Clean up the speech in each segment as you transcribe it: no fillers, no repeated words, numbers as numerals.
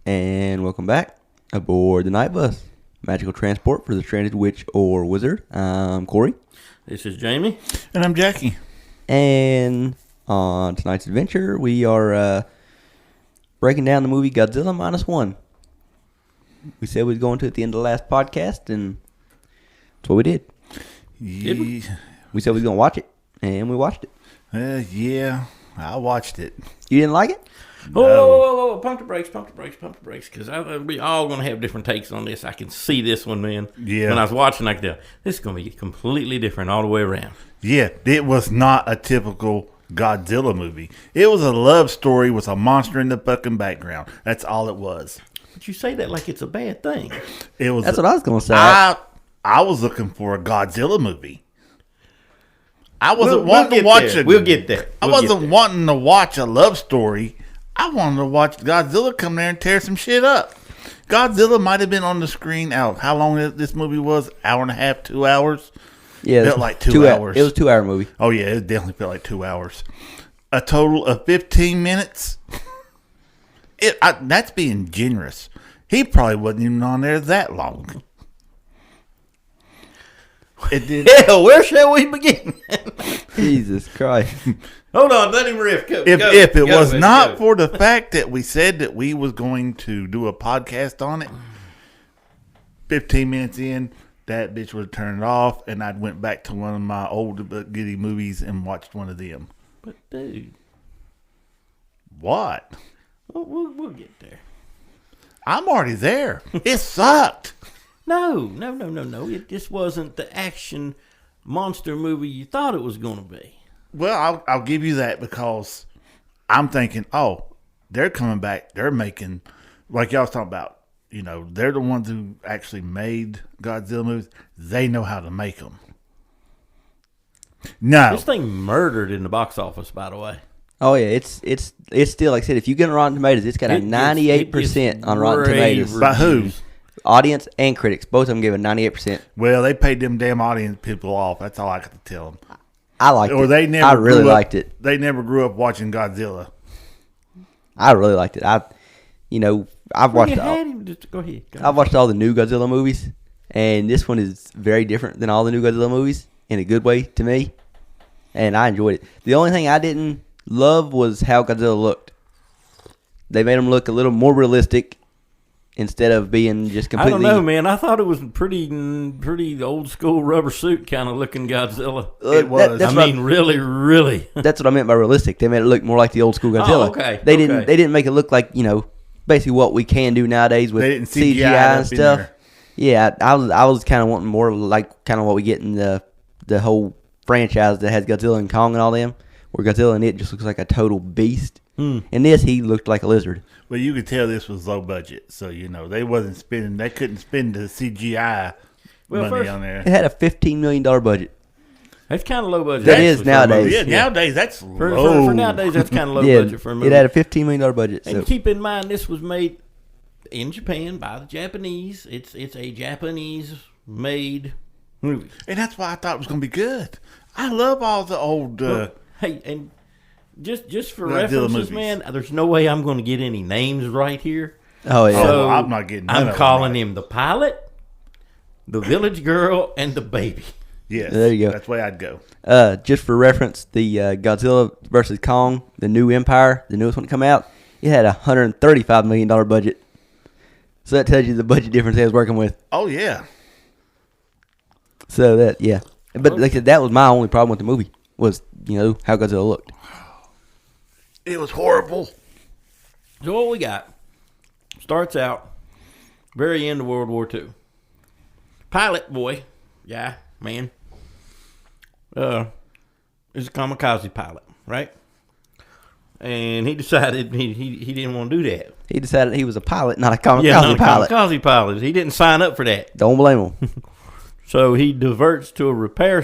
And welcome back aboard the Night Bus. Magical transport for the stranded witch or wizard. I'm Corey. This is Jamie. And I'm Jackie. And on tonight's adventure, we are breaking down the movie Godzilla Minus One. We said we was going to at the end of the last podcast, and that's what we did. Did we? We said we was going to watch it, and we watched it. Yeah, I watched it. You didn't like it? No. Whoa. Pump the brakes, because we all going to have different takes on this. I can see this one, man. Yeah. When I was watching, like, this is going to be completely different all the way around. Yeah, it was not a typical Godzilla movie. It was a love story with a monster in the fucking background. That's all it was. But you say that like it's a bad thing. It was. That's what I was going to say. I was looking for a Godzilla movie. I wasn't wanting to watch it. We'll get there. I wasn't wanting to watch a love story. I wanted to watch Godzilla come there and tear some shit up. Godzilla might have been on the screen out. How long this movie was? Hour and a half, 2 hours? Yeah, it felt like 2 hours. It was a 2 hour movie. Oh, yeah, it definitely felt like 2 hours. A total of 15 minutes? That's being generous. He probably wasn't even on there that long. It did. Hell, where shall we begin? Jesus Christ. Hold on, let him riff. If it was not for the fact that we said that we was going to do a podcast on it, 15 minutes in, that bitch would have turned it off, and I'd went back to one of my old but goody movies and watched one of them. But, dude. What? We'll get there. I'm already there. It sucked. No. It just wasn't the action monster movie you thought it was going to be. Well, I'll give you that because I'm thinking, oh, they're coming back. They're making, like y'all was talking about, they're the ones who actually made Godzilla movies. They know how to make them. No. This thing murdered in the box office, by the way. Oh, yeah, it's still, like I said, if you get on Rotten Tomatoes, it's got a 98% on Rotten Tomatoes. By who? Audience and critics. Both of them give it 98%. Well, they paid them damn audience people off. That's all I got to tell them. I liked it. They never I really liked it. They never grew up watching Godzilla. I really liked it. I've watched Go ahead. I've watched all the new Godzilla movies, and this one is very different than all the new Godzilla movies in a good way to me, and I enjoyed it. The only thing I didn't love was how Godzilla looked. They made him look a little more realistic instead of being just completely... I don't know, man. I thought it was pretty old school rubber suit kind of looking Godzilla. It was. Really. That's what I meant by realistic. They made it look more like the old school Godzilla. Oh, okay. They didn't make it look like, basically what we can do nowadays with CGI and stuff. Yeah, I was kind of wanting more like kind of what we get in the whole franchise that has Godzilla and Kong and all them, where Godzilla in it just looks like a total beast. In this, he looked like a lizard. Well, you could tell this was low budget, so they couldn't spend the CGI money on there. It had a $15 million budget. That's kind of low budget. That is nowadays. Yeah, nowadays that's low. For nowadays, that's kind of low budget for a movie. It had a $15 million budget. And keep in mind, this was made in Japan by the Japanese. It's a Japanese-made movie. And that's why I thought it was going to be good. I love all the old... hey, and just for references, movies. Man, there's no way I'm going to get any names right here. Oh, yeah. So I'm not getting I'm calling him the pilot, the village girl, and the baby. Yes, there you go. That's the way I'd go. Just for reference, the Godzilla versus Kong, the new Empire, the newest one to come out, it had a $135 million budget. So that tells you the budget difference they was working with. Oh, yeah. So that, yeah. But like I said, that was my only problem with the movie, was, how Godzilla looked. It was horrible. So what we got starts out very end of World War II. Pilot boy, man, is a kamikaze pilot, right? And he decided he didn't want to do that. He decided he was a pilot, not a kamikaze pilot. Kamikaze pilot. He didn't sign up for that. Don't blame him. So he diverts to a repair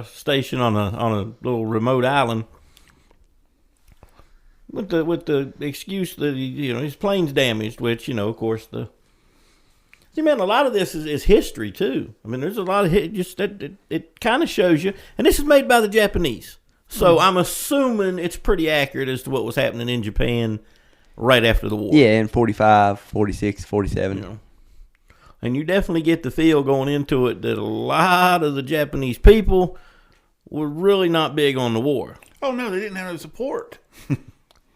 station on a little remote island with the excuse that his plane's damaged. Which of course a lot of this is history too. I mean, there's a lot of it kind of shows you, and this is made by the Japanese. So I'm assuming it's pretty accurate as to what was happening in Japan right after the war. Yeah, in 45, 46, 47. You know. And you definitely get the feel going into it that a lot of the Japanese people were really not big on the war. Oh, no, they didn't have no support.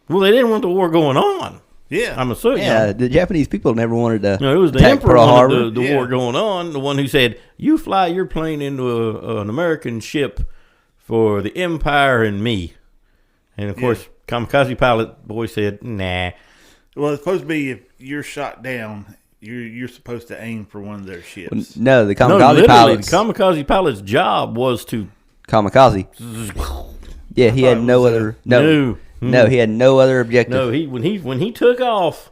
Well, they didn't want the war going on. Yeah. I'm assuming. Yeah, the Japanese people never wanted to. No, it was the emperor who wanted the war going on, the one who said, you fly your plane into an American ship for the Empire and me. And, of course, kamikaze pilot boy said, nah. Well, it's supposed to be if you're shot down, you're supposed to aim for one of their ships. No, the kamikaze pilot's... The kamikaze pilot's job was to... Kamikaze. Yeah, he had no other... No, he had no other objective. No, when he took off,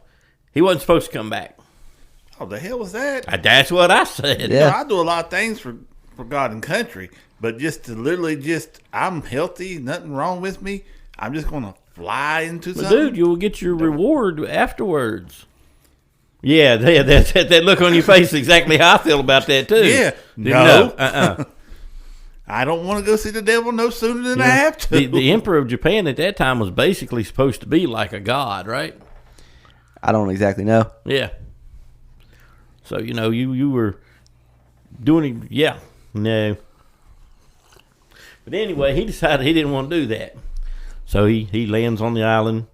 he wasn't supposed to come back. Oh, the hell was that? That's what I said. Yeah. You know, I do a lot of things for God and country, but just to literally I'm healthy, nothing wrong with me, I'm just going to fly into something. Dude, you'll get your reward afterwards. Yeah, that look on your face is exactly how I feel about that, too. Yeah. No. I don't want to go see the devil no sooner than I have to. The emperor of Japan at that time was basically supposed to be like a god, right? I don't exactly know. Yeah. So, you were doing it. Yeah. No. But anyway, he decided he didn't want to do that. So he lands on the island,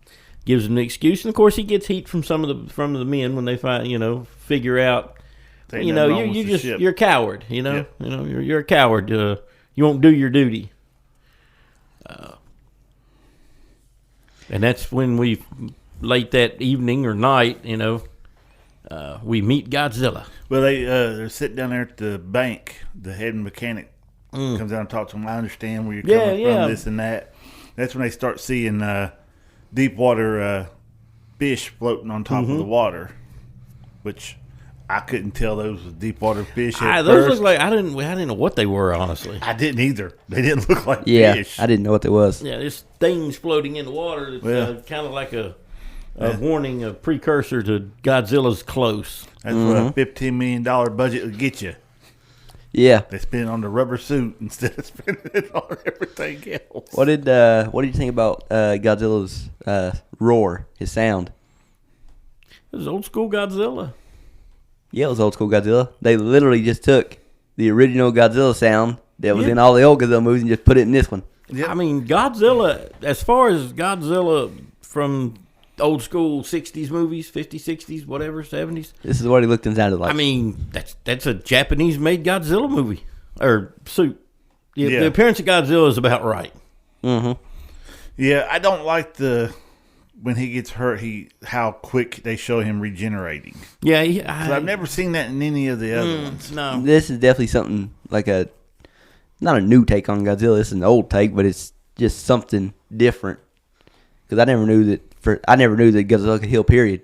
gives them an excuse, and of course he gets heat from some of the men when they figure out, you're a coward. You're a coward. You won't do your duty. And that's when late that evening or night, we meet Godzilla. Well, they're sitting down there at the bank. The head mechanic comes out and talks to them. I understand where you're coming from, this and that. That's when they start seeing deep water fish floating on top of the water, which I couldn't tell those was deep water fish. Those look like I didn't know what they were, honestly. I didn't either. They didn't look like fish. I didn't know what they was. Yeah, there's things floating in the water that's kind of like a warning, a precursor to Godzilla's close. That's what a $15 million budget would get you. Yeah, they spend it on the rubber suit instead of spending it on everything else. What did you think about Godzilla's roar? His sound. It was old school Godzilla. Yeah, it was old school Godzilla. They literally just took the original Godzilla sound that was in all the old Godzilla movies and just put it in this one. Yep. I mean, Godzilla, as far as Godzilla from old school 60s movies, 50s, 60s, whatever, 70s. This is what he looked and sounded like. I mean, that's a Japanese-made Godzilla movie. Or suit. Yeah. The appearance of Godzilla is about right. Mm-hmm. Yeah, I don't like when he gets hurt, how quick they show him regenerating. Yeah, I've never seen that in any of the other ones. No, this is definitely something like not a new take on Godzilla. It's an old take, but it's just something different. Because I never knew that Godzilla could heal. Period.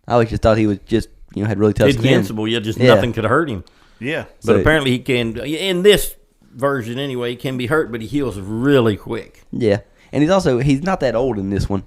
I always just thought he was just had really tough skin. Invincible. Nothing could hurt him. Yeah, but apparently he can. In this version, anyway, he can be hurt, but he heals really quick. Yeah, and he's not that old in this one.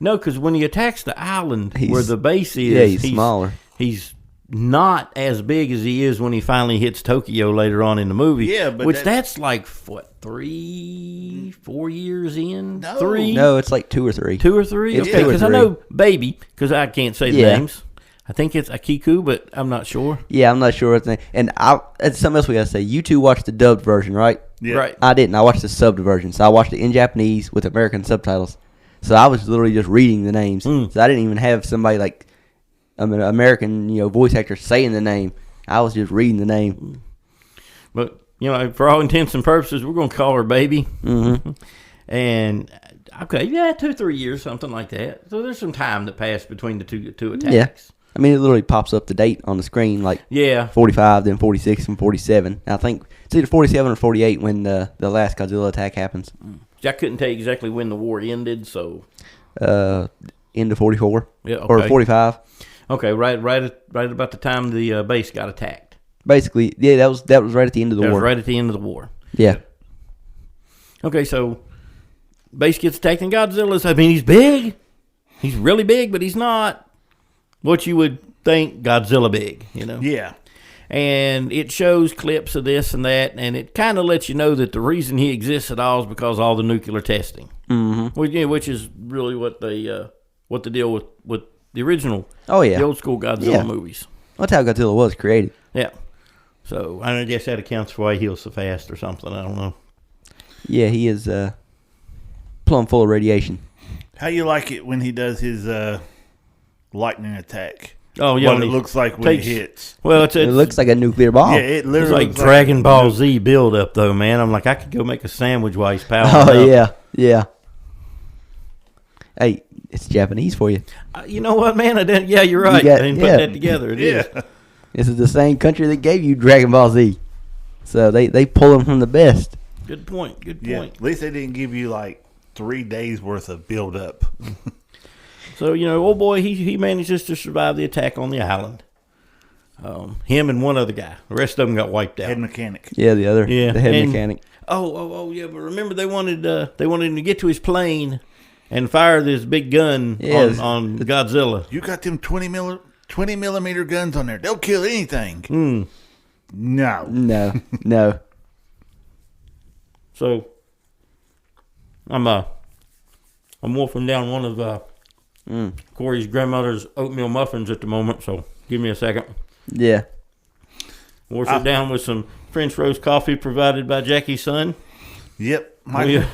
No, because when he attacks the island where the base is, he's smaller. He's not as big as he is when he finally hits Tokyo later on in the movie. Yeah, but that's like 3, 4 years in. No. 3. No, it's like 2 or 3. 2 or 3. Okay, because I know Baby, because I can't say the names. I think it's Akiku, but I'm not sure. Yeah, I'm not sure what the name. And it's something else we gotta say. You two watched the dubbed version, right? Yeah. Right. I didn't. I watched the subbed version. So I watched it in Japanese with American subtitles. So I was literally just reading the names. So I didn't even have somebody like an American, voice actor saying the name. I was just reading the name. But for all intents and purposes, we're gonna call her Baby. Mm-hmm. And okay, 2-3 years, something like that. So there's some time that passed between the two attacks. Yeah. I mean, it literally pops up the date on the screen, like 45, then 46, and 47. I think it's either 47 or 48 when the last Godzilla attack happens. I couldn't tell you exactly when the war ended, so into 44, yeah, okay. or 45. Okay, right about the time the base got attacked. Basically, yeah, that was right at the end of the war. That was right at the end of the war. Yeah. Okay, so base gets attacked, and Godzilla's. I mean, he's big. He's really big, but he's not what you would think Godzilla big. Yeah. And it shows clips of this and that, and it kind of lets you know that the reason he exists at all is because of all the nuclear testing, mm-hmm. which is really what they what the deal with the original. Oh yeah, the old school Godzilla movies. That's how Godzilla was created. Yeah. So I guess that accounts for why he heals so fast or something. I don't know. Yeah, he is plumb full of radiation. How you like it when he does his lightning attack? Oh yeah, what it looks like when he hits. Well, it looks like a nuclear bomb. Yeah, it literally it's like Dragon Ball Z build up though, man. I'm like, I could go make a sandwich while he's powering up. Oh yeah. Hey, it's Japanese for you. You know what, man? I didn't. Yeah, you're right. I didn't put that together. It is. This is the same country that gave you Dragon Ball Z, so they pull them from the best. Good point. Yeah, at least they didn't give you like 3 days worth of build up. So, old boy, he manages to survive the attack on the island. Him and one other guy. The rest of them got wiped out. Head mechanic. Yeah, the head mechanic. Oh, yeah, but remember they wanted him to get to his plane and fire this big gun on Godzilla. You got them 20 millimeter guns on there. They'll kill anything. No. So, I'm wolfing down one of Corey's grandmother's oatmeal muffins at the moment, so give me a second. Yeah. Wolf it down with some French roast coffee provided by Jackie's son. Yep. Michael,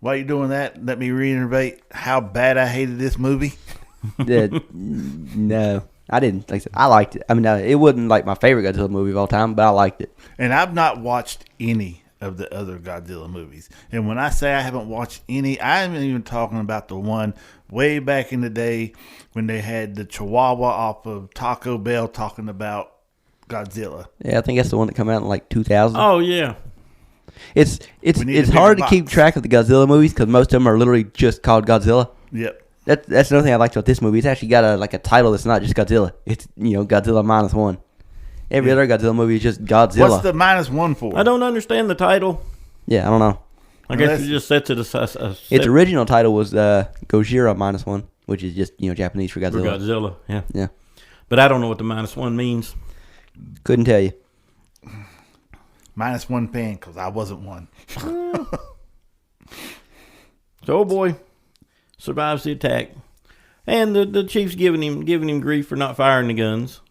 while you're doing that, let me reiterate how bad I hated this movie. No, I didn't. Like I said, I liked it. I mean, it wasn't like my favorite Godzilla movie of all time, but I liked it. And I've not watched any of the other Godzilla movies. And when I say I haven't watched any, I'm even talking about the one way back in the day when they had the Chihuahua off of Taco Bell talking about Godzilla. Yeah, I think that's the one that came out in like 2000. Oh yeah. It's hard to keep track of the Godzilla movies because most of them are literally just called Godzilla. Yep. That's another thing I liked about this movie. It's actually got a title that's not just Godzilla. It's Godzilla Minus One. Every other Godzilla movie is just Godzilla. What's the -1 for? I don't understand the title. Yeah, I don't know. I guess it just sets it as its original title was Gojira Minus One, which is just Japanese for Godzilla. For Godzilla, yeah. Yeah. But I don't know what the -1 means. Couldn't tell you. -1 fan because I wasn't one. So, old boy survives the attack, and the chief's giving him grief for not firing the guns.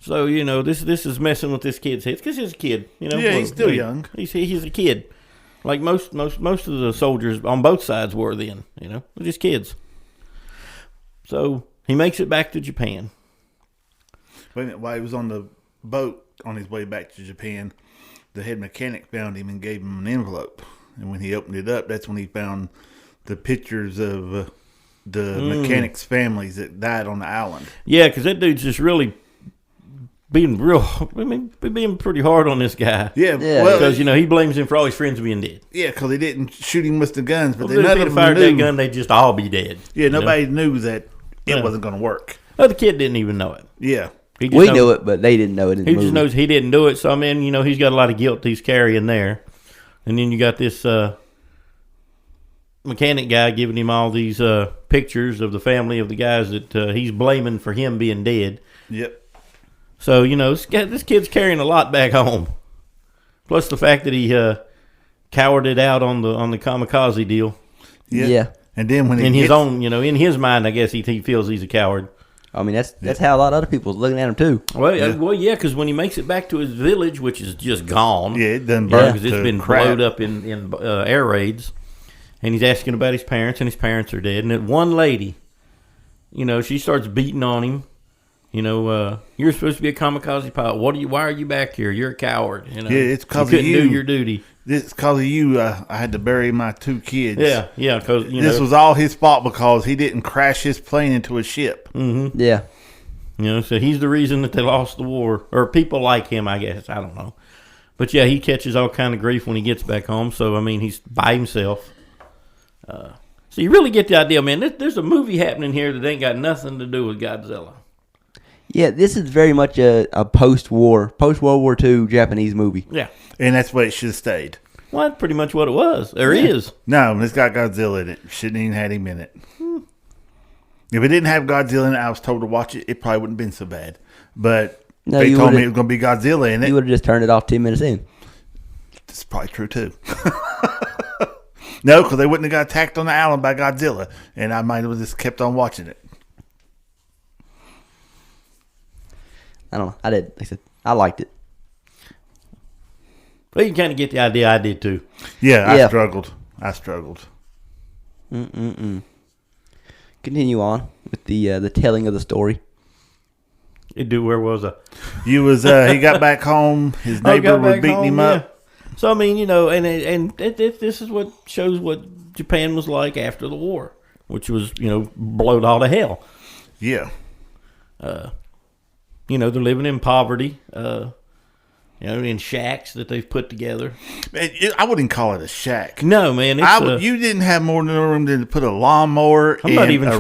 So this is messing with this kid's head because he's a kid. Yeah, he's still young. He's a kid, like most of the soldiers on both sides were then. They're just kids. So he makes it back to Japan. Wait a minute, while he was on the boat on his way back to Japan, the head mechanic found him and gave him an envelope. And when he opened it up, that's when he found the pictures of the mechanics' families that died on the island. Yeah, because that dude's just really being being pretty hard on this guy. Yeah. Well, because he blames him for all his friends being dead. Yeah, because he didn't shoot him with the guns, but if none he'd of them fired knew. that gun, they'd just all be dead. Yeah, nobody knew that it wasn't going to work. Well, the kid didn't even know it. Yeah. We knew it, but they didn't know it in the movie. He just knows he didn't do it. So, I mean, he's got a lot of guilt he's carrying there. And then you got this mechanic guy giving him all these pictures of the family of the guys that he's blaming for him being dead. Yep. So, this kid's carrying a lot back home. Plus the fact that he cowered out on the kamikaze deal. Yeah. And then when in his mind, I guess he feels he's a coward. I mean, that's how a lot of other people are looking at him too. Well, yeah, because when he makes it back to his village, which is just gone, it done burned because it's been blowed up in air raids, and he's asking about his parents, and his parents are dead. And that one lady, she starts beating on him. You're supposed to be a kamikaze pilot. Why are you back here? You're a coward. Yeah, it's because you couldn't do your duty. It's because of you. I had to bury my 2 kids. Yeah, because this was all his fault because he didn't crash his plane into a ship. Mm-hmm. Yeah, so he's the reason that they lost the war, or people like him, I guess. I don't know, but yeah, he catches all kind of grief when he gets back home. So I mean, he's by himself. So you really get the idea, man. There's a movie happening here that ain't got nothing to do with Godzilla. Yeah, this is very much a post-World War II Japanese movie. Yeah. And that's what it should have stayed. Well, that's pretty much what it was. There is. No, it's got Godzilla in it. Shouldn't even had him in it. If it didn't have Godzilla in it, I was told to watch it. It probably wouldn't have been so bad. But they told me it was going to be Godzilla in it. You would have just turned it off 10 minutes in. That's probably true, too. No, because they wouldn't have got attacked on the island by Godzilla, and I might have just kept on watching it. I don't know. I did. Like I said, I liked it. Well, you can kind of get the idea. I did too. Yeah, I struggled. Continue on with the telling of the story. Where was I? He got back home. His neighbor was beating him up. So I mean, and this is what shows what Japan was like after the war, which was blowed all to hell. Yeah. They're living in poverty. In shacks that they've put together. I wouldn't call it a shack. No, man. You didn't have more room than to put a lawnmower I'm not even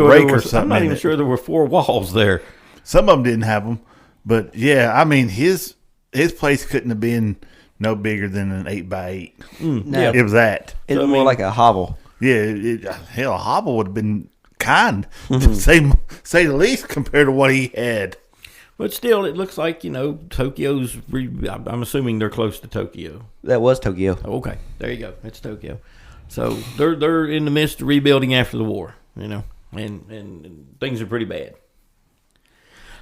sure there were 4 walls there. Some of them didn't have them, but yeah, I mean his place couldn't have been no bigger than an 8x8. No, it was that. It was more like a hovel. Yeah, hell, a hovel would have been kind, to say the least, compared to what he had. But still, it looks like Tokyo's. I'm assuming they're close to Tokyo. That was Tokyo. Okay, there you go. It's Tokyo. So they're in the midst of rebuilding after the war. And things are pretty bad.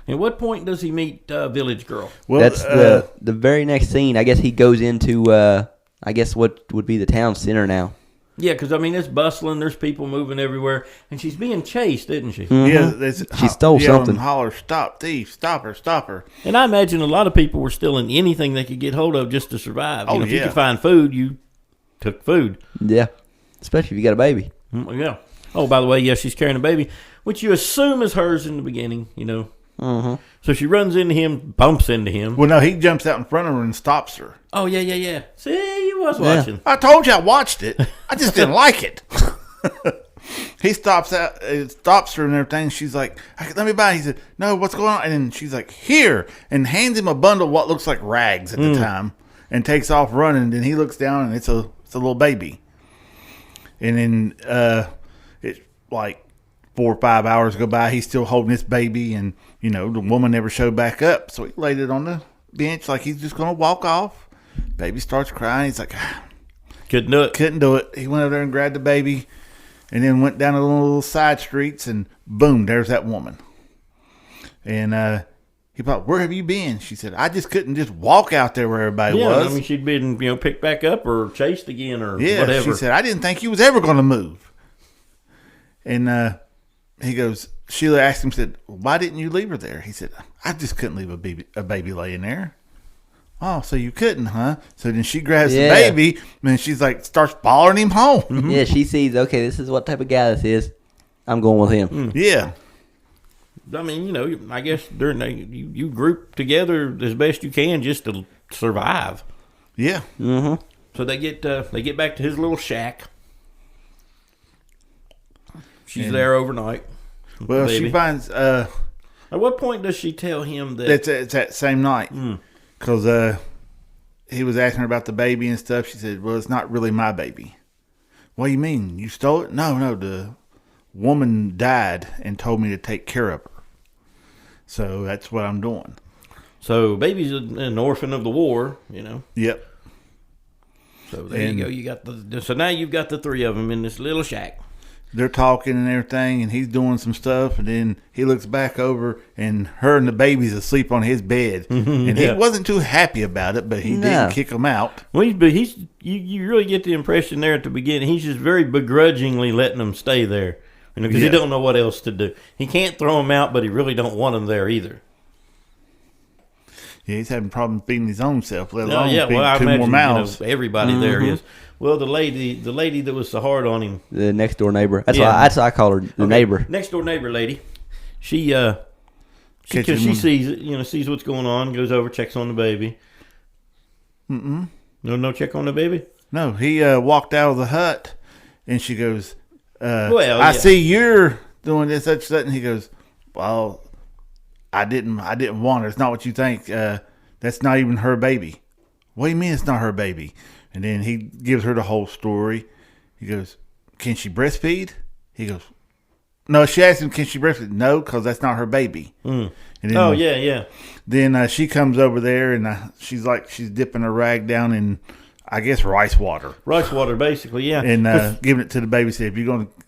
At what point does he meet Village Girl? Well, that's the very next scene. I guess he goes into what would be the town center now. Yeah, because it's bustling. There's people moving everywhere, and she's being chased, isn't she? Mm-hmm. Yeah, she stole something. Holler, stop, thief, stop her! And I imagine a lot of people were stealing anything they could get hold of just to survive. If you could find food, you took food. Yeah, especially if you got a baby. Yeah. Oh, by the way, she's carrying a baby, which you assume is hers in the beginning. Mm-hmm. So she runs into him, bumps into him. Well, no, he jumps out in front of her and stops her. Oh, yeah. See, you was watching. I told you I watched it. I just didn't like it. He stops her and everything. She's like, let me buy. He said, no, what's going on? And then she's like, here, and hands him a bundle of what looks like rags at the time and takes off running. And then he looks down and it's a little baby. And then it's like 4 or 5 hours go by. He's still holding this baby, and the woman never showed back up. So he laid it on the bench like he's just going to walk off. Baby starts crying. He's like, couldn't do it. He went over there and grabbed the baby, and then went down the little side streets, and boom, there's that woman. And he thought, where have you been? She said, I just couldn't just walk out there where everybody was. She'd been picked back up or chased again or whatever. She said, I didn't think you was ever going to move. And he goes, Sheila asked him, said, why didn't you leave her there? He said, I just couldn't leave a baby laying there. Oh, so you couldn't, huh? So then she grabs the baby, and she's like, starts following him home. Mm-hmm. Yeah, she sees, okay, this is what type of guy this is. I'm going with him. Yeah. I guess you group together as best you can just to survive. Yeah. Mm-hmm. So they get back to his little shack. She's there overnight. Well, she finds. At what point does she tell him that it's that same night? Because he was asking her about the baby and stuff. She said, "Well, it's not really my baby." What do you mean? You stole it? No. The woman died and told me to take care of her. So that's what I'm doing. So baby's an orphan of the war, Yep. So there you go. You got so now you've got the 3 of them in this little shack. They're talking and everything, and he's doing some stuff, and then he looks back over, and her and the baby's asleep on his bed, and he wasn't too happy about it, but he didn't kick them out. Well, you really get the impression there at the beginning he's just very begrudgingly letting them stay there, because he don't know what else to do. He can't throw them out, but he really don't want them there either. Yeah, he's having problems feeding his own self, let alone feeding I 2 more mouths. Everybody there is. Well, the lady that was so hard on him, the next door neighbor. That's why I call her the neighbor. Next door neighbor lady. She sees sees what's going on, goes over, checks on the baby. No check on the baby. No, he walked out of the hut, and she goes, I see you're doing this, such that, and he goes, well, I didn't want her. It's not what you think. That's not even her baby. What do you mean it's not her baby? And then he gives her the whole story. He goes, can she breastfeed? He goes, no. She asked him, can she breastfeed? No, because that's not her baby. And then, Then she comes over there, and she's dipping her rag down in, I guess rice water. Rice water, basically, yeah. And giving it to the baby. Said if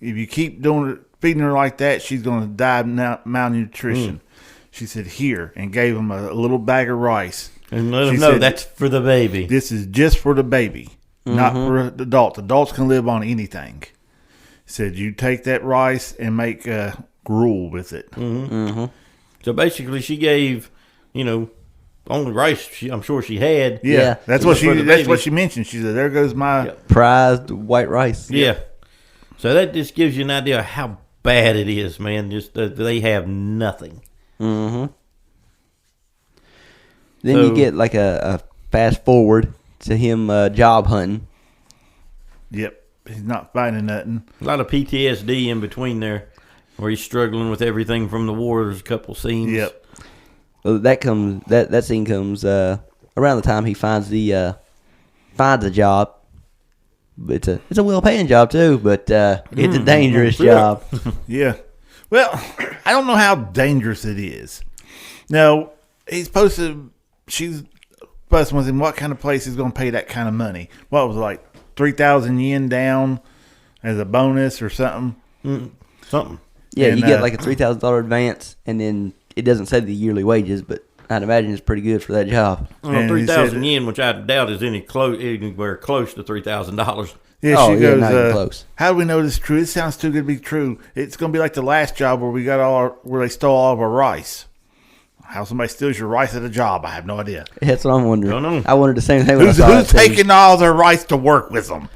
you keep feeding her like that, she's gonna die of malnutrition. She said, here, and gave him a little bag of rice. And let him know that's for the baby. This is just for the baby, not for the adult. Adults can live on anything. Said, you take that rice and make gruel with it. So basically, she gave, only rice I'm sure she had. Yeah. That's what she mentioned. She said, there goes my prized white rice. Yeah. So that just gives you an idea of how bad it is, man. Just they have nothing. Then you get like a fast forward to him job hunting. Yep. He's not finding nothing. A lot of PTSD in between there, where he's struggling with everything from the war. There's a couple scenes. Yep. Well, that scene comes around the time he finds a job. It's a well-paying job too, but it's a dangerous job. Yeah. Well, I don't know how dangerous it is. Now, she's supposed with him what kind of place is going to pay that kind of money. What was it, like 3,000 yen down as a bonus or something? Something. Yeah, and you get like a $3,000 advance, and then it doesn't say the yearly wages, but I'd imagine it's pretty good for that job. 3,000 yen, which I doubt is anywhere close to $3,000. Yeah, she goes, not even close. How do we know this is true? It sounds too good to be true. It's going to be like the last job where they stole all of our rice. How somebody steals your rice at a job, I have no idea. That's what I'm wondering. Don't know. I wondered the same thing. Who's taking all their rice to work with them?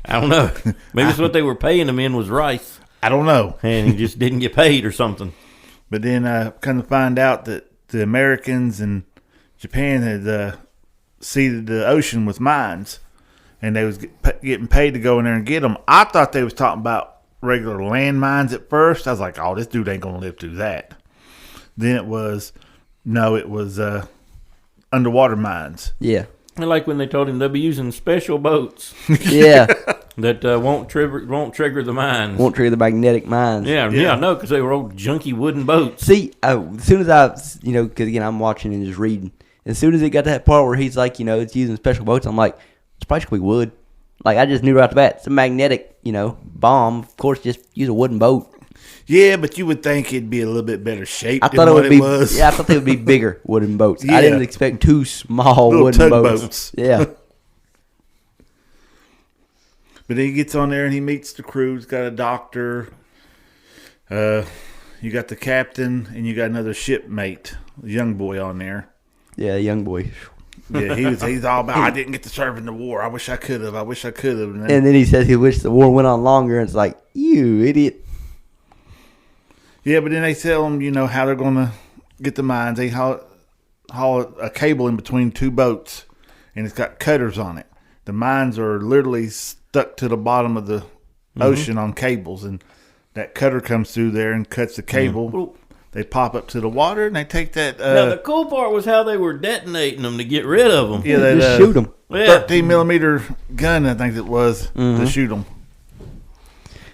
I don't know. Maybe it's what they were paying him in was rice. I don't know. And he just didn't get paid or something. But then kind of find out that the Americans and Japan had seeded the ocean with mines. And they was getting paid to go in there and get them. I thought they was talking about regular land mines at first. I was like, oh, this dude ain't going to live through that. Then it was underwater mines. Yeah. I like when they told him they'll be using special boats. Yeah. That won't trigger the mines. Won't trigger the magnetic mines. Yeah, I know, because they were old junky wooden boats. See, as soon as because again, I'm watching and just reading. As soon as it got to that part where he's like, it's using special boats, I'm like, it's probably just going to be wood. Like, I just knew right off the bat, it's a magnetic, bomb. Of course, just use a wooden boat. Yeah, but you would think it'd be a little bit better shape than what it was. Yeah, I thought they would be bigger wooden boats. Yeah. I didn't expect two small little wooden boats. Yeah. But then he gets on there and he meets the crew. He's got a doctor. You got the captain and you got another shipmate, a young boy on there. Yeah, young boy. Yeah, he's all about, I didn't get to serve in the war. I wish I could have. And then he says he wished the war went on longer. And it's like, you idiot. Yeah, but then they tell him, how they're going to get the mines. They haul a cable in between two boats, and it's got cutters on it. The mines are literally stuck to the bottom of the ocean on cables, and that cutter comes through there and cuts the cable. Mm-hmm. They pop up to the water, and they take that. Now, the cool part was how they were detonating them to get rid of them. Yeah, they just shoot them. 13 millimeter gun, I think it was, to shoot them.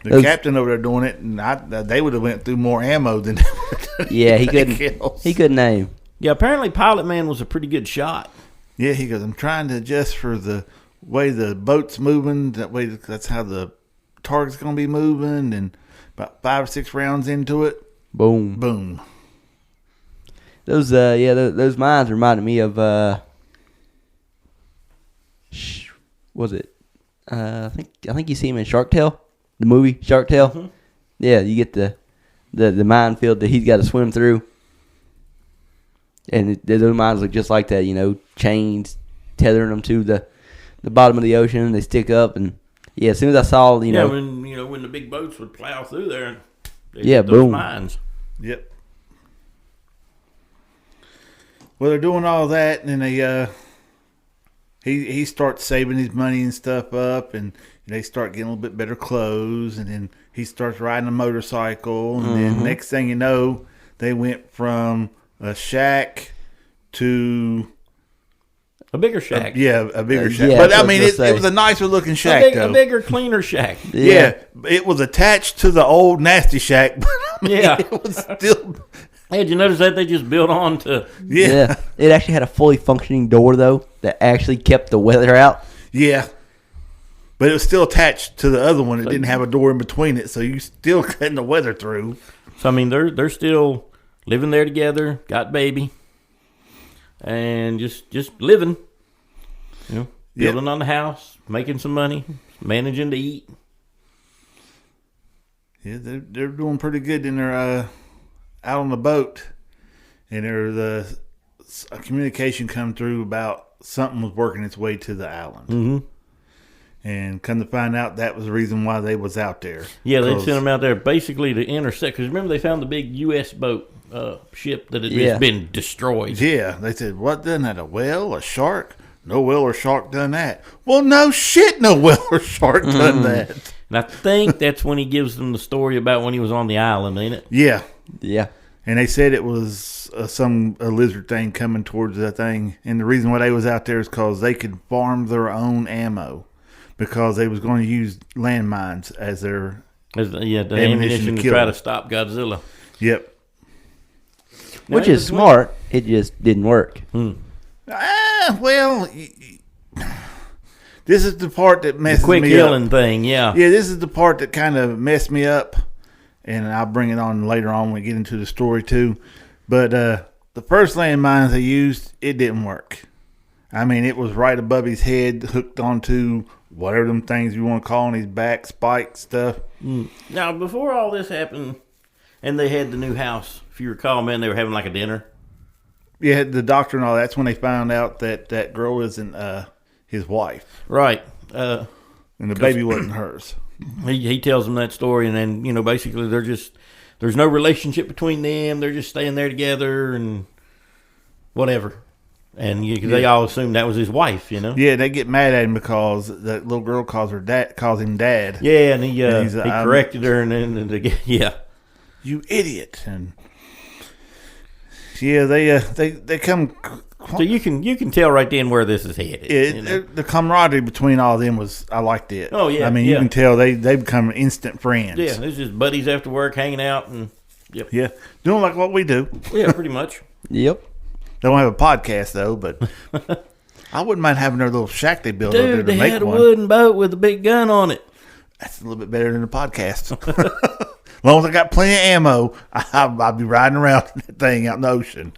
The captain over there doing it, and they would have went through more ammo than. Yeah, he couldn't aim. Yeah, apparently Pilot Man was a pretty good shot. Yeah, he goes, I'm trying to adjust for the way the boat's moving. That's how the target's going to be moving. And about 5 or 6 rounds into it, boom. Those mines reminded me of was it? I think you see him in Shark Tale. The movie Shark Tale, mm-hmm. Yeah, you get the minefield that he's got to swim through, and those mines look just like that. Chains tethering them to the bottom of the ocean, and they stick up. And yeah, as soon as I saw, when the big boats would plow through there, boom, those mines. Yep. Well, they're doing all that, and then he starts saving his money and stuff up, and they start getting a little bit better clothes, and then he starts riding a motorcycle, and then next thing you know, they went from a shack to a bigger shack. A bigger shack. Yeah, but I mean, it was a nicer looking shack, a bigger, cleaner shack. Yeah, it was attached to the old nasty shack, but it was still Hey, did you notice that they just built on to? Yeah. It actually had a fully functioning door, though, that actually kept the weather out. Yeah. But it was still attached to the other one. It didn't have a door in between it, so you still cutting the weather through. So, I mean, they're still living there together, got baby, and just living. You know, building on the house, making some money, managing to eat. Yeah, they're doing pretty good in their out on the boat, and a communication come through about something was working its way to the island. Mm-hmm. And come to find out, that was the reason why they was out there. Yeah, they sent them out there basically to intersect. Because remember, they found the big U.S. boat ship that had been destroyed. Yeah, they said, what done that? A whale? A shark? No whale or shark done that. Well, no shit, no whale or shark done that. And I think that's when he gives them the story about when he was on the island, ain't it? Yeah. Yeah. And they said it was a lizard thing coming towards that thing. And the reason why they was out there is because they could farm their own ammo. Because they was going to use landmines as their ammunition to try to stop Godzilla. Yep. Which is smart. It just didn't work. Well, this is the part that messes me up. The quick killing thing, yeah. Yeah, this is the part that kind of messed me up. And I'll bring it on later on when we get into the story too. But the first landmines they used, it didn't work. I mean, it was right above his head, hooked onto whatever them things you want to call on his back, spike stuff. Now, before all this happened, and they had the new house, if you recall, man, they were having like a dinner. Yeah, the doctor and all. That's when they found out that girl isn't his wife. Right. And the baby wasn't hers. He tells them that story, and then, you know, basically there's no relationship between them. They're just staying there together and whatever. And they all assumed that was his wife, you know. Yeah, they get mad at him because that little girl calls him dad. Yeah, and he corrected her, and then yeah, you idiot. And yeah, they come. So you can tell right then where this is headed. The camaraderie between all of them I liked it. Oh yeah, I mean you can tell they become instant friends. Yeah, it's just buddies after work hanging out and doing like what we do. Yeah, pretty much. Yep. They don't have a podcast, though, but I wouldn't mind having their little shack they built out there to they make had one. A wooden boat with a big gun on it. That's a little bit better than a podcast. As long as I got plenty of ammo, I'll be riding around that thing out in the ocean.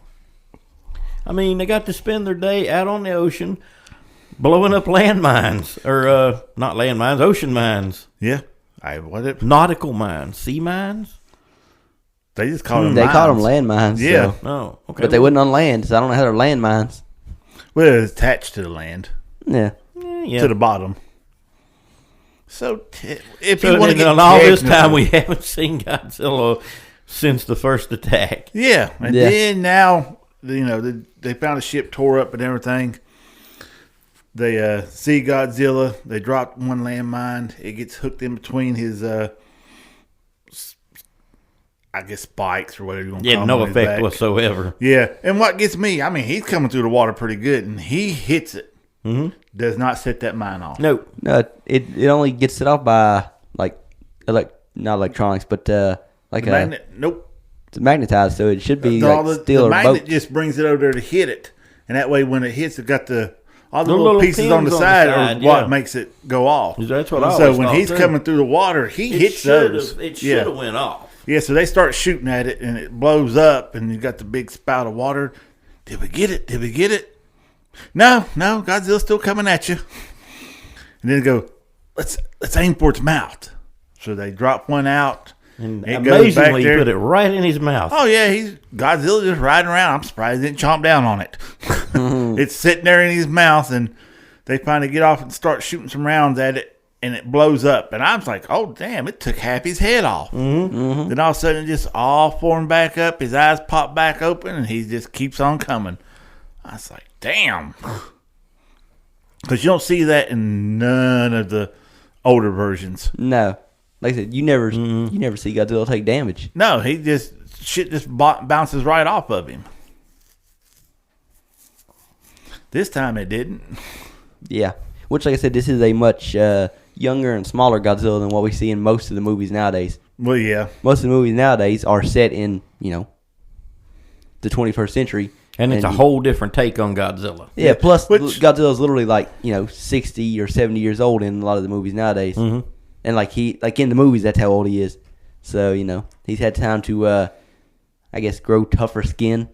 I mean, they got to spend their day out on the ocean blowing up landmines. Or, not landmines, ocean mines. Yeah. Nautical mines. Sea mines? They just call them They mines. call them landmines. Yeah. So. Oh, okay. But they wouldn't on land, so I don't know how they're landmines. Well, it's attached to the land. Yeah. To the bottom. So, if you want to get all this time, we haven't seen Godzilla since the first attack. Yeah. And then now, you know, they found a ship tore up and everything. They see Godzilla. They dropped one landmine. It gets hooked in between his... I guess spikes or whatever you want to call them. Yeah, no effect whatsoever. Yeah, and what gets me, I mean, he's coming through the water pretty good, and he hits it. Mm-hmm. Does not set that mine off. No, it only gets it off by not electronics, but like magnet. Nope, it's magnetized, so it should be the steel or magnet boat. just brings it over there to hit it, and that way when it hits, it got all the little pieces on the side are what makes it go off. That's what I always So when thought he's too. Coming through the water, he hits those. It should have went off. Yeah, so they start shooting at it, and it blows up, and you got the big spout of water. Did we get it? Did we get it? No, Godzilla's still coming at you. And then they go, let's aim for its mouth. So they drop one out. And amazingly, he put it right in his mouth. Oh, yeah, Godzilla just riding around. I'm surprised he didn't chomp down on it. It's sitting there in his mouth, and they finally get off and start shooting some rounds at it. And it blows up. And I was like, oh, damn, it took half his head off. Mm-hmm. Mm-hmm. Then all of a sudden, it just all formed back up. His eyes pop back open, and he just keeps on coming. I was like, damn. Because you don't see that in none of the older versions. No. Like I said, you never see Godzilla take damage. No, shit just bounces right off of him. This time it didn't. Yeah. Which, like I said, this is a much... younger and smaller Godzilla than what we see in most of the movies nowadays. Well, yeah. Most of the movies nowadays are set in, the 21st century. And it's a whole different take on Godzilla. Yeah, plus Godzilla's literally like, 60 or 70 years old in a lot of the movies nowadays. Mm-hmm. And like in the movies, that's how old he is. So, he's had time to, I guess, grow tougher skin.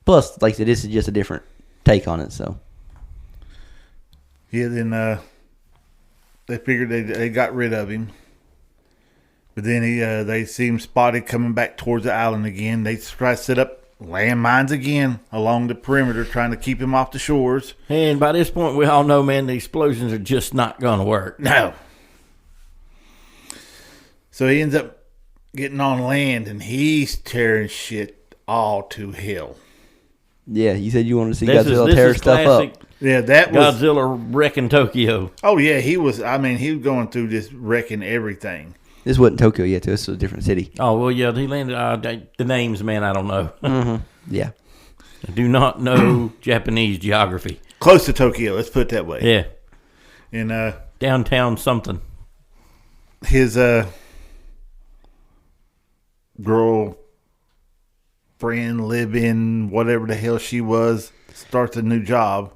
Plus, like I said, this is just a different take on it, so. Yeah, then they figured they got rid of him. But then they see him spotted coming back towards the island again. They try to set up landmines again along the perimeter, trying to keep him off the shores. And by this point, we all know, man, the explosions are just not going to work. No. So he ends up getting on land, and he's tearing shit all to hell. Yeah, you said you wanted to see Godzilla tear stuff up. Yeah, that was Godzilla wrecking Tokyo. Oh yeah, he was going through this wrecking everything. This wasn't Tokyo yet, this was a different city. Oh, well, yeah, he landed, the names, man, I don't know. Mm-hmm. Yeah. I do not know Japanese geography. Close to Tokyo, let's put it that way. Yeah. And downtown something. His girl friend, live-in, whatever the hell she was, starts a new job.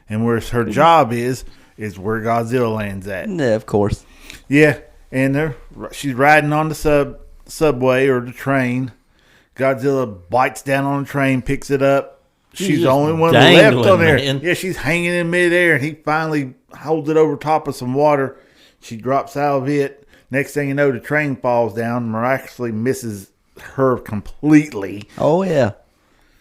And where her job is where Godzilla lands at. Yeah, of course. Yeah. And she's riding on the subway or the train. Godzilla bites down on the train, picks it up. She's the only one left on there. Man. Yeah, she's hanging in midair, and he finally holds it over top of some water. She drops out of it. Next thing you know, the train falls down, miraculously misses her completely. Oh, yeah.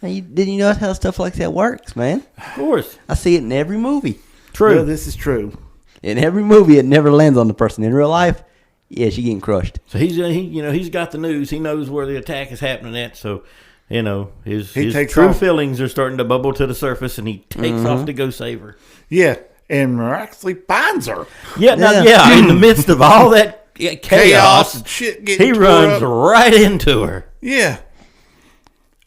Didn't you know how stuff like that works, man? Of course. I see it in every movie. True. Well, this is true. In every movie, it never lands on the person. In real life, yeah, she's getting crushed. So he's got the news. He knows where the attack is happening at. So, his true feelings are starting to bubble to the surface, and he takes off to go save her. Yeah, and miraculously finds her. Yeah, in the midst of all that chaos and shit getting he runs right into her. Yeah.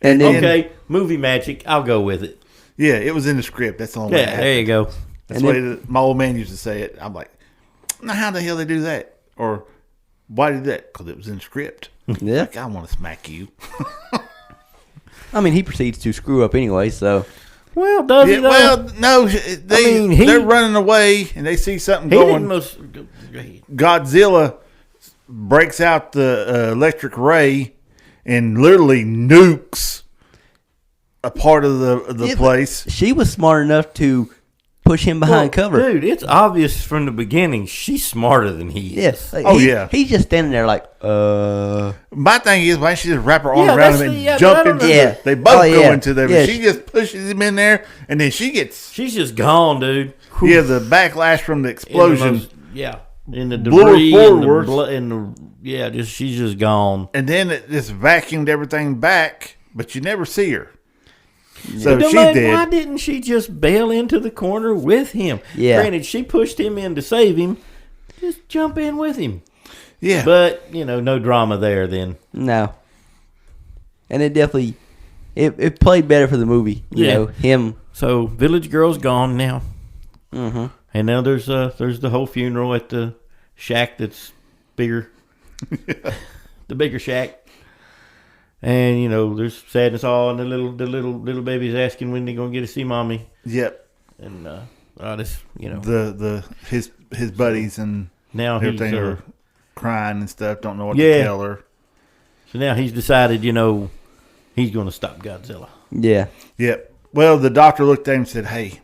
And then, okay, movie magic. I'll go with it. Yeah, it was in the script. That's the only way. Yeah, there you go. That's the way my old man used to say it. I'm like, now how the hell they do that? Or why did that? Because it was in the script. Yeah. Like, I want to smack you. I mean, he proceeds to screw up anyway, so. Well, does he? Well, no. They're running away, and they see something going. Godzilla breaks out the electric ray and literally nukes a part of the place. She was smart enough to push him behind cover. Dude, it's obvious from the beginning she's smarter than he is. Yes. Yeah. He's just standing there like, My thing is, why don't she just wrap her arm around him and jump into them? They both go into them. Yeah. She just pushes him in there, and then she's just gone, dude. Yeah, the backlash from the explosion. In the debris, forward. She's just gone. And then it just vacuumed everything back, but you never see her. So she's dead. Why didn't she just bail into the corner with him? Yeah. Granted, she pushed him in to save him. Just jump in with him. Yeah. But, no drama there then. No. And it definitely, it played better for the movie. You know, him. So, Village Girl's gone now. Mm-hmm. And now there's the whole funeral at the shack that's bigger. The bigger shack. And there's sadness all, and the little baby's asking when they're gonna get to see mommy. Yep. And his buddies and now everything are crying and stuff. Don't know what to tell her. So now he's decided, he's gonna stop Godzilla. Yeah. Yep. Well, the doctor looked at him and said, "Hey,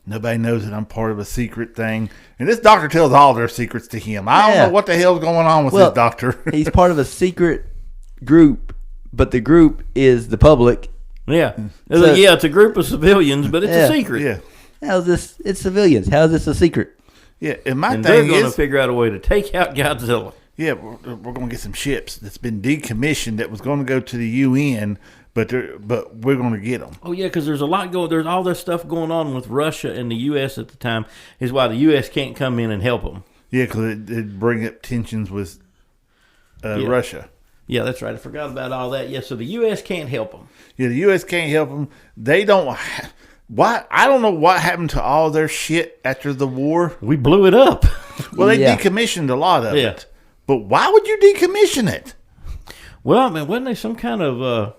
nobody knows that I'm part of a secret thing." And this doctor tells all their secrets to him. I don't know what the hell's going on with this doctor. He's part of a secret group, but the group is the public. Yeah. So, it's a group of civilians, but it's a secret. Yeah. How's this? It's civilians. How is this a secret? Yeah, and they're going to figure out a way to take out Godzilla. Yeah, we're going to get some ships that's been decommissioned that was going to go to the UN, but we're going to get them. Oh yeah, because there's a lot going. There's all this stuff going on with Russia and the U.S. at the time. Is why the U.S. can't come in and help them. Yeah, because it'd bring up tensions with Russia. Yeah, that's right. I forgot about all that. Yeah, so the U.S. can't help them. Yeah, the U.S. can't help them. They don't. Why? I don't know what happened to all their shit after the war. We blew it up. Well, they decommissioned a lot of it. But why would you decommission it? Well, I mean, wasn't there some kind of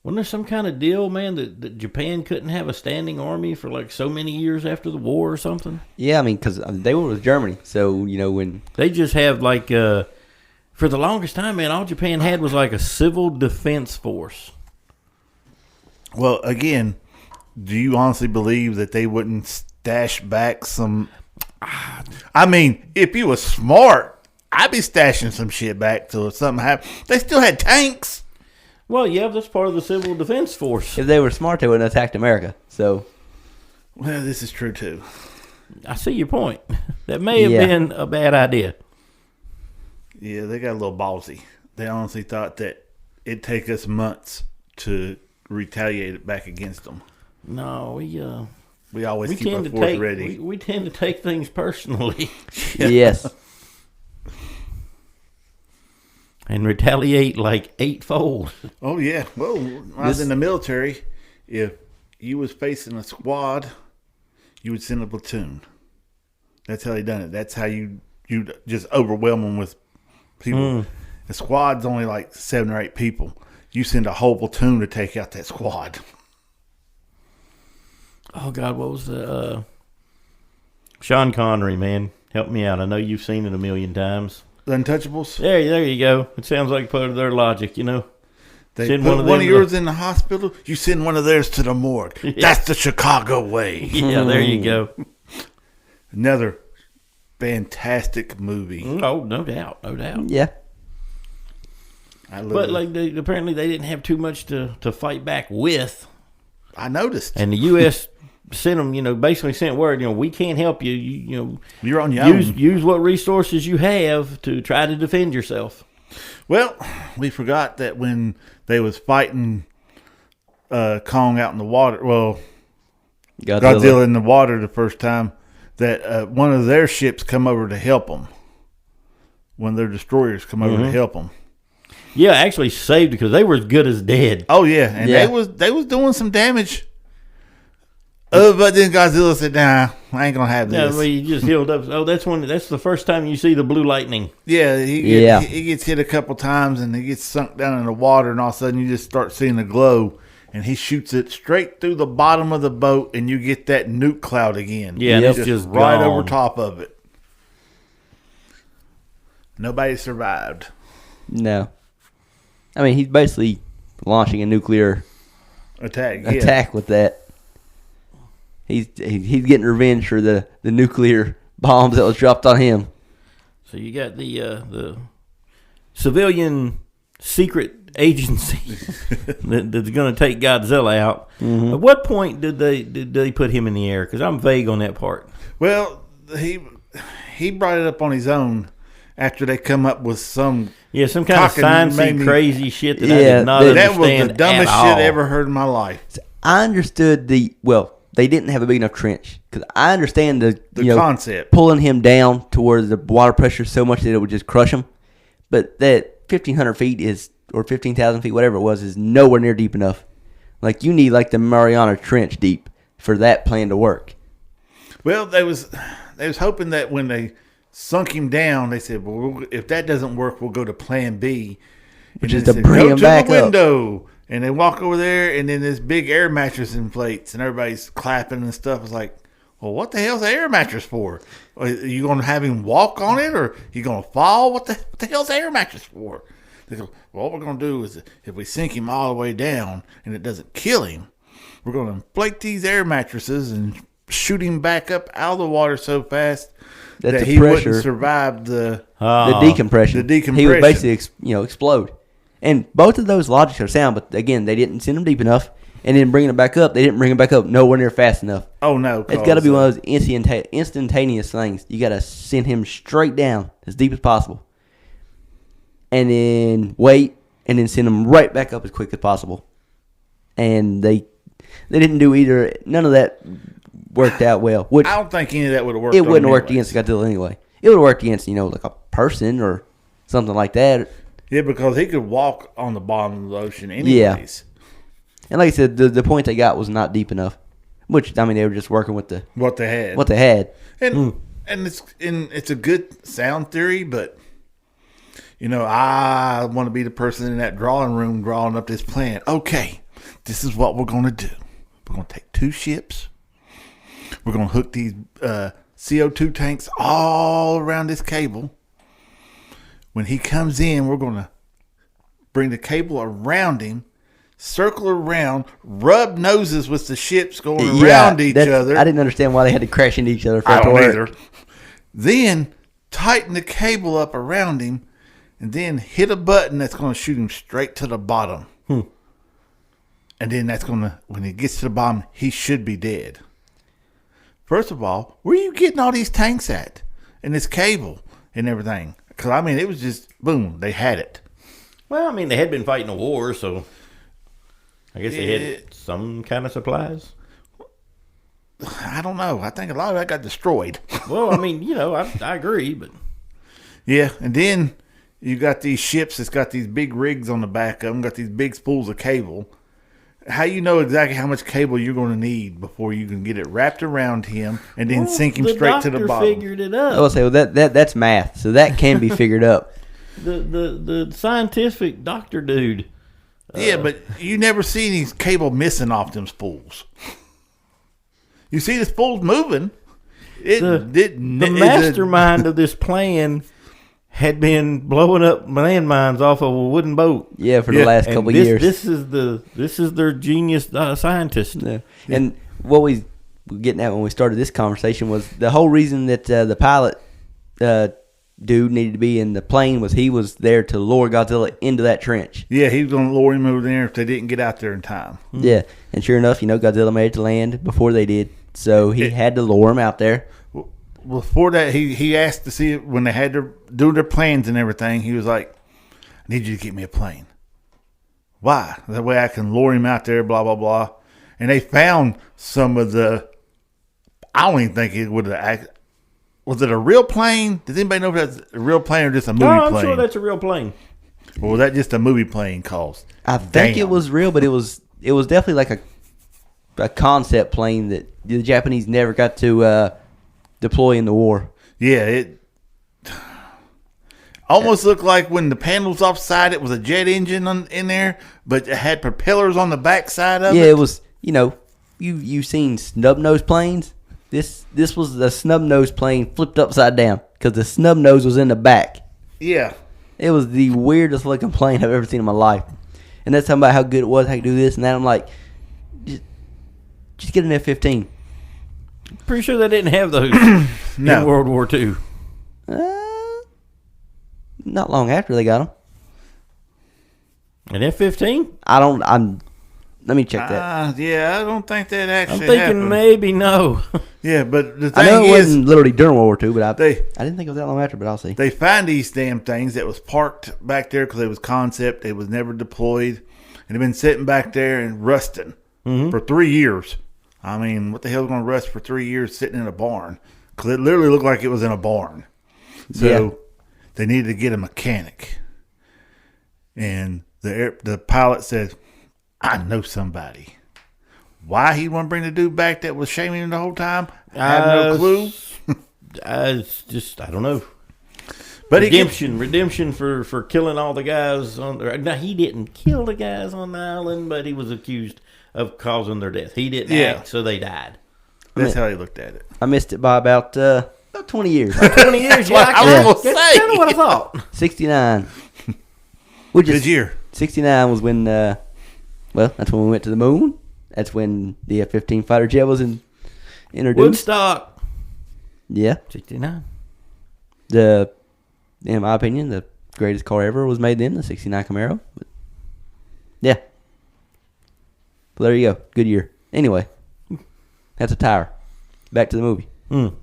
Wasn't there some kind of deal, man, that Japan couldn't have a standing army for like so many years after the war or something? Yeah, I mean, because they were with Germany, so when they just have like for the longest time, man, all Japan had was like a civil defense force. Well, again, do you honestly believe that they wouldn't stash back some? I mean, if you were smart, I'd be stashing some shit back till something happened. They still had tanks. Well, yeah, that's part of the civil defense force. If they were smart, they wouldn't have attacked America. So, well, this is true too. I see your point. That may have been a bad idea. Yeah, they got a little ballsy. They honestly thought that it'd take us months to retaliate it back against them. No, we always keep our force ready. We tend to take things personally. Yes. And retaliate like eightfold. Oh, yeah. Well, when I was in the military, if you was facing a squad, you would send a platoon. That's how they done it. That's how you just overwhelm them with people. The squad's only like 7 or 8 people. You send a whole platoon to take out that squad. Oh, God, what was the... Sean Connery, man. Help me out. I know you've seen it a million times. The Untouchables? There you go. It sounds like part of their logic, They send put one of yours in the hospital, you send one of theirs to the morgue. Yeah. That's the Chicago way. Yeah, there you go. Another fantastic movie. Oh, no doubt. Yeah. But apparently they didn't have too much to fight back with. I noticed. And the U.S. sent them, basically sent word, we can't help you. You're on your own. Use what resources you have to try to defend yourself. Well, we forgot that when they was fighting Kong out in the water, Godzilla in the water the first time, that one of their ships come over to help them. One of their destroyers come over to help them. Yeah, actually saved because they were as good as dead. Oh yeah, and they was doing some damage. But then Godzilla said, "Nah, I ain't gonna have this." Yeah, well, you just healed up. Oh, that's the first time you see the blue lightning. Yeah, he gets hit a couple times and he gets sunk down in the water, and all of a sudden you just start seeing the glow, and he shoots it straight through the bottom of the boat, and you get that nuke cloud again. Yeah, and it's just right gone. over top of it. Nobody survived. No. I mean, he's basically launching a nuclear attack with that. He's getting revenge for the nuclear bombs that was dropped on him. So you got the civilian secret agency that's going to take Godzilla out. Mm-hmm. At what point did they put him in the air? Because I'm vague on that part. Well, he brought it up on his own after they come up with some kind of sciencey crazy shit that I did not understand. That was the dumbest shit I ever heard in my life. I understood they didn't have a big enough trench because I understand the concept pulling him down towards the water pressure so much that it would just crush him. But that 1,500 feet or 15,000 feet, whatever it was, is nowhere near deep enough. Like you need like the Mariana Trench deep for that plan to work. Well, they was hoping that when they sunk him down, they said, "Well, if that doesn't work, we'll go to Plan B," which is to bring him back up. Window. And they walk over there, and then this big air mattress inflates, and everybody's clapping and stuff. It's like, well, what the hell's the air mattress for? Are you going to have him walk on it, or you going to fall? What the hell's the air mattress for? They go, well, what we're going to do is if we sink him all the way down and it doesn't kill him, we're going to inflate these air mattresses and shoot him back up out of the water so fast that he wouldn't survive the decompression. He would basically, explode. And both of those logics are sound, but again, they didn't send him deep enough. And then bringing him back up, they didn't bring him back up nowhere near fast enough. Oh, no. It's got to be one of those instantaneous things. You got to send him straight down as deep as possible. And then wait, and then send him right back up as quick as possible. And they didn't do either. None of that worked out well. Which I don't think any of that would have worked. It wouldn't have worked against Godzilla anyway. It would have worked against, like a person or something like that. Yeah, because he could walk on the bottom of the ocean anyways. Yeah. And like I said, the point they got was not deep enough. Which, I mean, they were just working with what they had. And it's a good sound theory, but, I want to be the person in that drawing room drawing up this plan. Okay, this is what we're going to do. We're going to take 2 ships. We're going to hook these CO2 tanks all around this cable. When he comes in, we're going to bring the cable around him, circle around, rub noses with the ships going around each other. I didn't understand why they had to crash into each other. I don't either. Then tighten the cable up around him, and then hit a button that's going to shoot him straight to the bottom. And then that's going to, when he gets to the bottom, he should be dead. First of all, where are you getting all these tanks at? And this cable and everything? Because, I mean, it was just, boom, they had it. Well, I mean, they had been fighting a war, so I guess they had some kind of supplies. I don't know. I think a lot of that got destroyed. Well, I mean, I agree, but... Yeah, and then you got these ships that's got these big rigs on the back of them, got these big spools of cable. How you know exactly how much cable you're going to need before you can get it wrapped around him and then sink him straight to the bottom? The doctor figured it up. I will say, well, that's math, so that can be figured up. The scientific doctor dude. Yeah, but you never see any cable missing off them spools. You see the spools moving. The mastermind of this plan had been blowing up landmines off of a wooden boat. Yeah, for the last couple of years. This is their genius scientist. Yeah. And what we were getting at when we started this conversation was the whole reason that the pilot dude needed to be in the plane was he was there to lower Godzilla into that trench. Yeah, he was going to lower him over there if they didn't get out there in time. Yeah, and sure enough, Godzilla made it to land before they did, so he had to lower him out there. Before that, he asked to see it when they had to do their plans and everything. He was like, I need you to get me a plane. Why? That way I can lower him out there, blah, blah, blah. And they found some of the, I don't even think it would have, was it a real plane? Does anybody know if that's a real plane or just a movie plane? I'm sure that's a real plane. Or was that just a movie plane cost? I think it was real, but it was definitely like a concept plane that the Japanese never got to deploy in the war. Yeah, it almost looked like when the panels offside, it was a jet engine in there, but it had propellers on the back side of it. Yeah, it was, you've seen snub-nose planes. This was the snub-nose plane flipped upside down because the snub nose was in the back. Yeah. It was the weirdest looking plane I've ever seen in my life. And that's talking about how good it was, how you do this and that. I'm like, just get an F-15. Pretty sure they didn't have those in World War II. Not long after they got them. An F-15? Let me check that. Yeah, I don't think that actually I'm thinking happened. maybe no. Yeah, but the thing I know it is, wasn't literally during World War II, but I didn't think it was that long after, but I'll see. They find these damn things that was parked back there because it was concept. It was never deployed. And they've been sitting back there and rusting for 3 years. I mean, what the hell is going to rust for 3 years sitting in a barn? Because it literally looked like it was in a barn. So they needed to get a mechanic. And the pilot says, I know somebody. Why he want to bring the dude back that was shaming him the whole time? I have no clue. I don't know. But redemption for killing all the guys on there. Now, he didn't kill the guys on the island, but he was accused of causing their death. He didn't act, so they died. That's how he looked at it. I missed it by about 20 years. 20 years, yeah. That's kind of what I thought. 69. Good year. 69 was when, that's when we went to the moon. That's when the F-15 fighter jet was introduced. Woodstock. Yeah. 69. In my opinion, the greatest car ever was made then, the 69 Camaro. But yeah. But there you go. Good year. Anyway, that's a tire. Back to the movie. So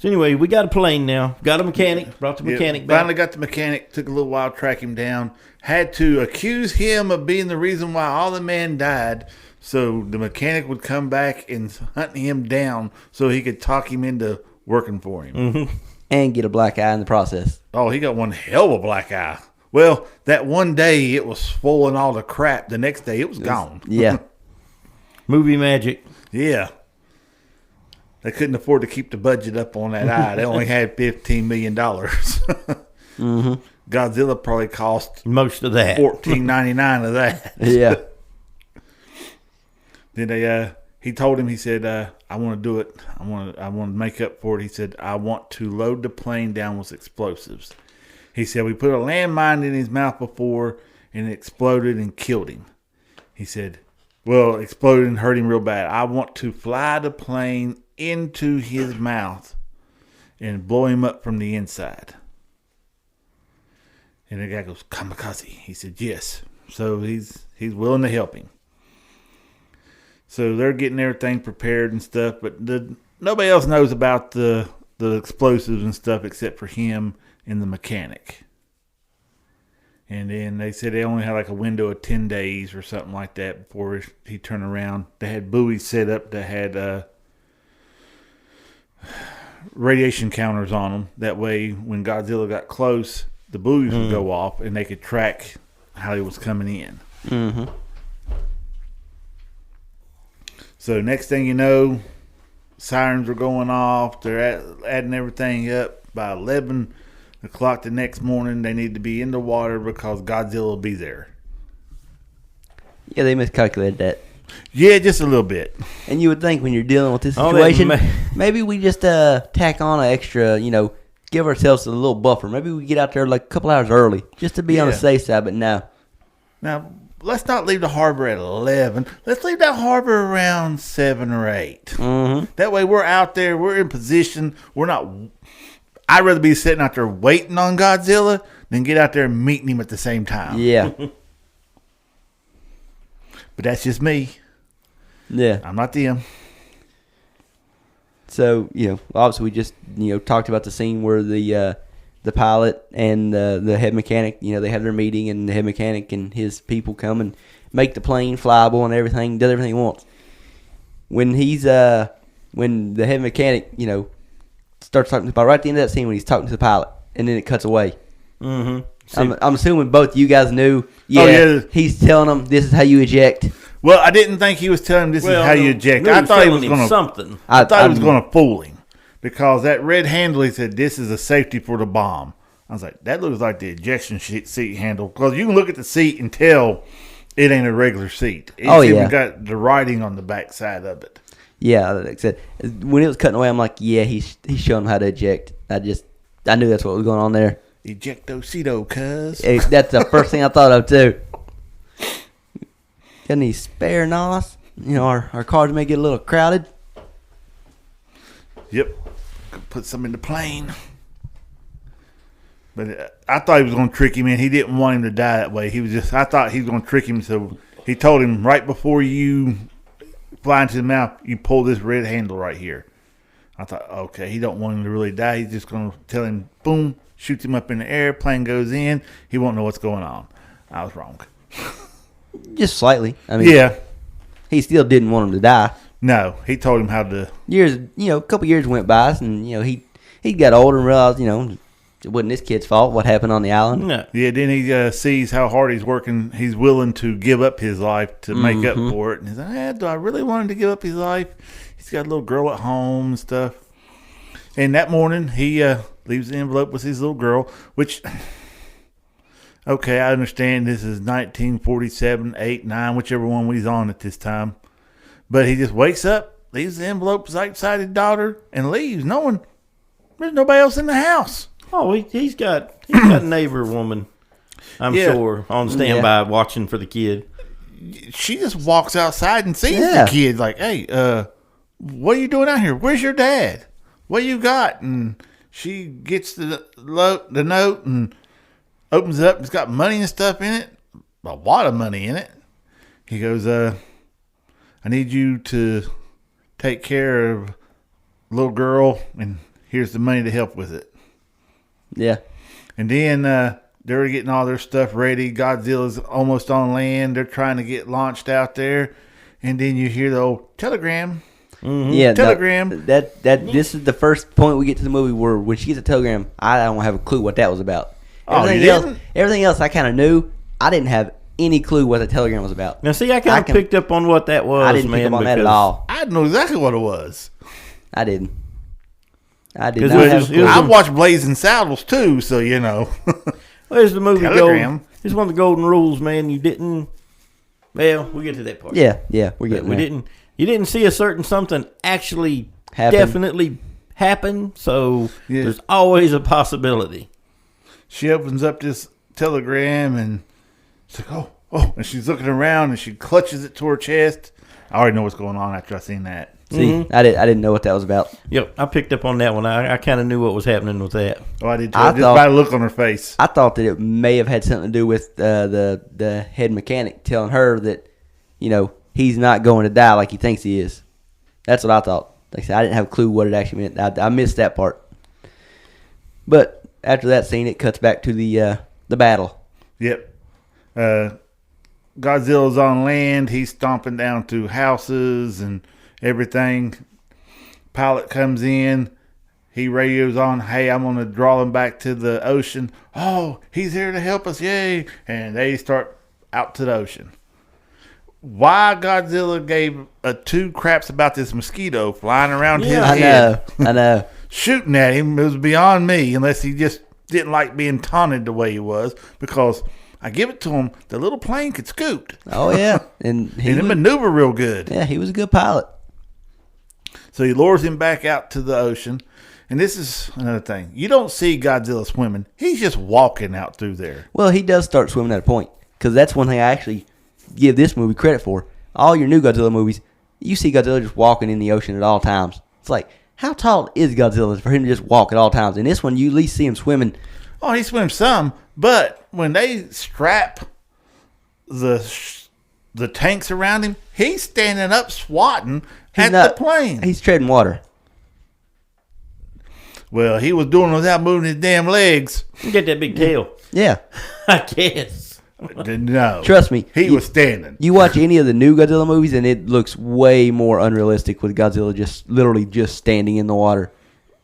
anyway, we got a plane now. Got a mechanic. Brought the mechanic back. Finally got the mechanic. Took a little while to track him down. Had to accuse him of being the reason why all the men died. So the mechanic would come back and hunt him down so he could talk him into working for him. Mm-hmm. And get a black eye in the process. Oh, he got one hell of a black eye. Well, that one day it was swollen all the crap. The next day it was gone. Yeah. Movie magic. Yeah. They couldn't afford to keep the budget up on that eye. They only had $15 million. Mm-hmm. Godzilla probably cost most of that. $14.99 of that. Yeah. Then he told him, he said, I want to do it. I want to make up for it. He said, I want to load the plane down with explosives. He said, we put a landmine in his mouth before and it exploded and killed him. He said, well, exploded and hurt him real bad. I want to fly the plane into his mouth and blow him up from the inside. And the guy goes, kamikaze. He said, yes. So he's willing to help him. So they're getting everything prepared and stuff, but nobody else knows about the explosives and stuff except for him and the mechanic. And then they said they only had like a window of 10 days or something like that before he turned around. They had buoys set up that had radiation counters on them. That way, when Godzilla got close, the buoys would go off and they could track how he was coming in. Mm-hmm. So next thing you know, sirens are going off. They're adding everything up. By 11 o'clock the next morning, they need to be in the water because Godzilla will be there. Yeah, they miscalculated that. Yeah, just a little bit. And you would think when you're dealing with this situation, maybe we just tack on an extra, give ourselves a little buffer. Maybe we get out there like a couple hours early just to be on the safe side. But no. Now, let's not leave the harbor at 11. Let's leave that harbor around 7 or 8. Mm-hmm. That way we're out there. We're in position. We're not... I'd rather be sitting out there waiting on Godzilla than get out there and meeting him at the same time. Yeah. But that's just me. Yeah. I'm not them. So, obviously we just, talked about the scene where the pilot and the head mechanic, they had their meeting, and the head mechanic and his people come and make the plane flyable and everything, does everything he wants. When when the head mechanic, starts talking about right at the end of that scene when he's talking to the pilot, and then it cuts away. Mm-hmm. I'm assuming both you guys knew. Yeah, he's telling them this is how you eject. Well, I didn't think he was telling him this is how you eject. I thought he was going to something. I thought he was going to fool him because that red handle, he said, this is a safety for the bomb. I was like, that looks like the ejection seat handle, because you can look at the seat and tell it ain't a regular seat. It's even got the writing on the back side of it. Yeah, like I said, when it was cutting away, I'm like, yeah, he's showing them how to eject. I knew that's what was going on there. Ejectocito, cuz. That's the first thing I thought of, too. Got any spare NOS? Our cars may get a little crowded. Yep. Put some in the plane. But I thought he was going to trick him in. He didn't want him to die that way. I thought he was going to trick him, so he told him right before you fly into the mouth, you pull this red handle right here. I thought, okay, he don't want him to really die. He's just going to tell him, boom, shoots him up in the air, plane goes in. He won't know what's going on. I was wrong. Just slightly. I mean, yeah. He still didn't want him to die. No, he told him how to. A couple years went by, and he got older and realized, it wasn't this kid's fault what happened on the island. No. Yeah, then he sees how hard he's working. He's willing to give up his life to make up for it. And he's like, do I really want him to give up his life? He's got a little girl at home and stuff. And that morning, he leaves the envelope with his little girl, which, okay, I understand this is 1947, 8, 9, whichever one he's on at this time. But he just wakes up, leaves the envelope beside his daughter, and leaves, knowing there's nobody else in the house. Oh, he's got a neighbor woman, I'm sure, on standby watching for the kid. She just walks outside and sees the kid, like, hey, what are you doing out here? Where's your dad? What you got? And she gets the note and opens it up. It's got money and stuff in it, a lot of money in it. He goes, I need you to take care of a little girl, and here's the money to help with it. Yeah. And then they're getting all their stuff ready. Godzilla's almost on land. They're trying to get launched out there. And then you hear the old telegram. Mm-hmm. Yeah, telegram. This is the first point we get to the movie where when she gets a telegram, I don't have a clue what that was about. Everything else I kind of knew. I didn't have any clue what the telegram was about. Now, see, I kind of picked up on what that was. I didn't pick up on that at all. I know exactly what it was. I didn't. I did not have a clue. I watched Blazing Saddles too, so Well, there's the movie Telegram. It's one of the golden rules, man. You Well, we'll get to that part. Yeah, we're getting there. You didn't see a certain something actually definitely happen, so there's always a possibility. She opens up this telegram and she's like, oh, and she's looking around and she clutches it to her chest. I already know what's going on after I seen that. See, I didn't know what that was about. Yep, I picked up on that one. I kind of knew what was happening with that. Oh, I did too. Just by the look on her face. I thought that it may have had something to do with the head mechanic telling her that, he's not going to die like he thinks he is. That's what I thought. Like I said, I didn't have a clue what it actually meant. I missed that part. But after that scene, it cuts back to the battle. Yep. Godzilla's on land. He's stomping down through houses and everything. Pilot comes in. He radios on, hey, I'm going to draw him back to the ocean. Oh, he's here to help us. Yay. And they start out to the ocean. Why Godzilla gave two craps about this mosquito flying around his head. I know. Shooting at him, it was beyond me, unless he just didn't like being taunted the way he was, because I give it to him, the little plane could scoot. Oh, yeah. And he maneuver real good. Yeah, he was a good pilot. So he lures him back out to the ocean. And this is another thing. You don't see Godzilla swimming. He's just walking out through there. Well, he does start swimming at a point, because that's one thing I actually give this movie credit for. All your new Godzilla movies, you see Godzilla just walking in the ocean at all times. It's like, how tall is Godzilla for him to just walk at all times? In this one, you at least see him swimming. Oh, he swims some, but when they strap the tanks around him, he's standing up swatting the plane. He's treading water. Well, he was doing it without moving his damn legs. You get that big tail. Yeah. I guess. No. Trust me. He was standing. You watch any of the new Godzilla movies, and it looks way more unrealistic with Godzilla just literally just standing in the water.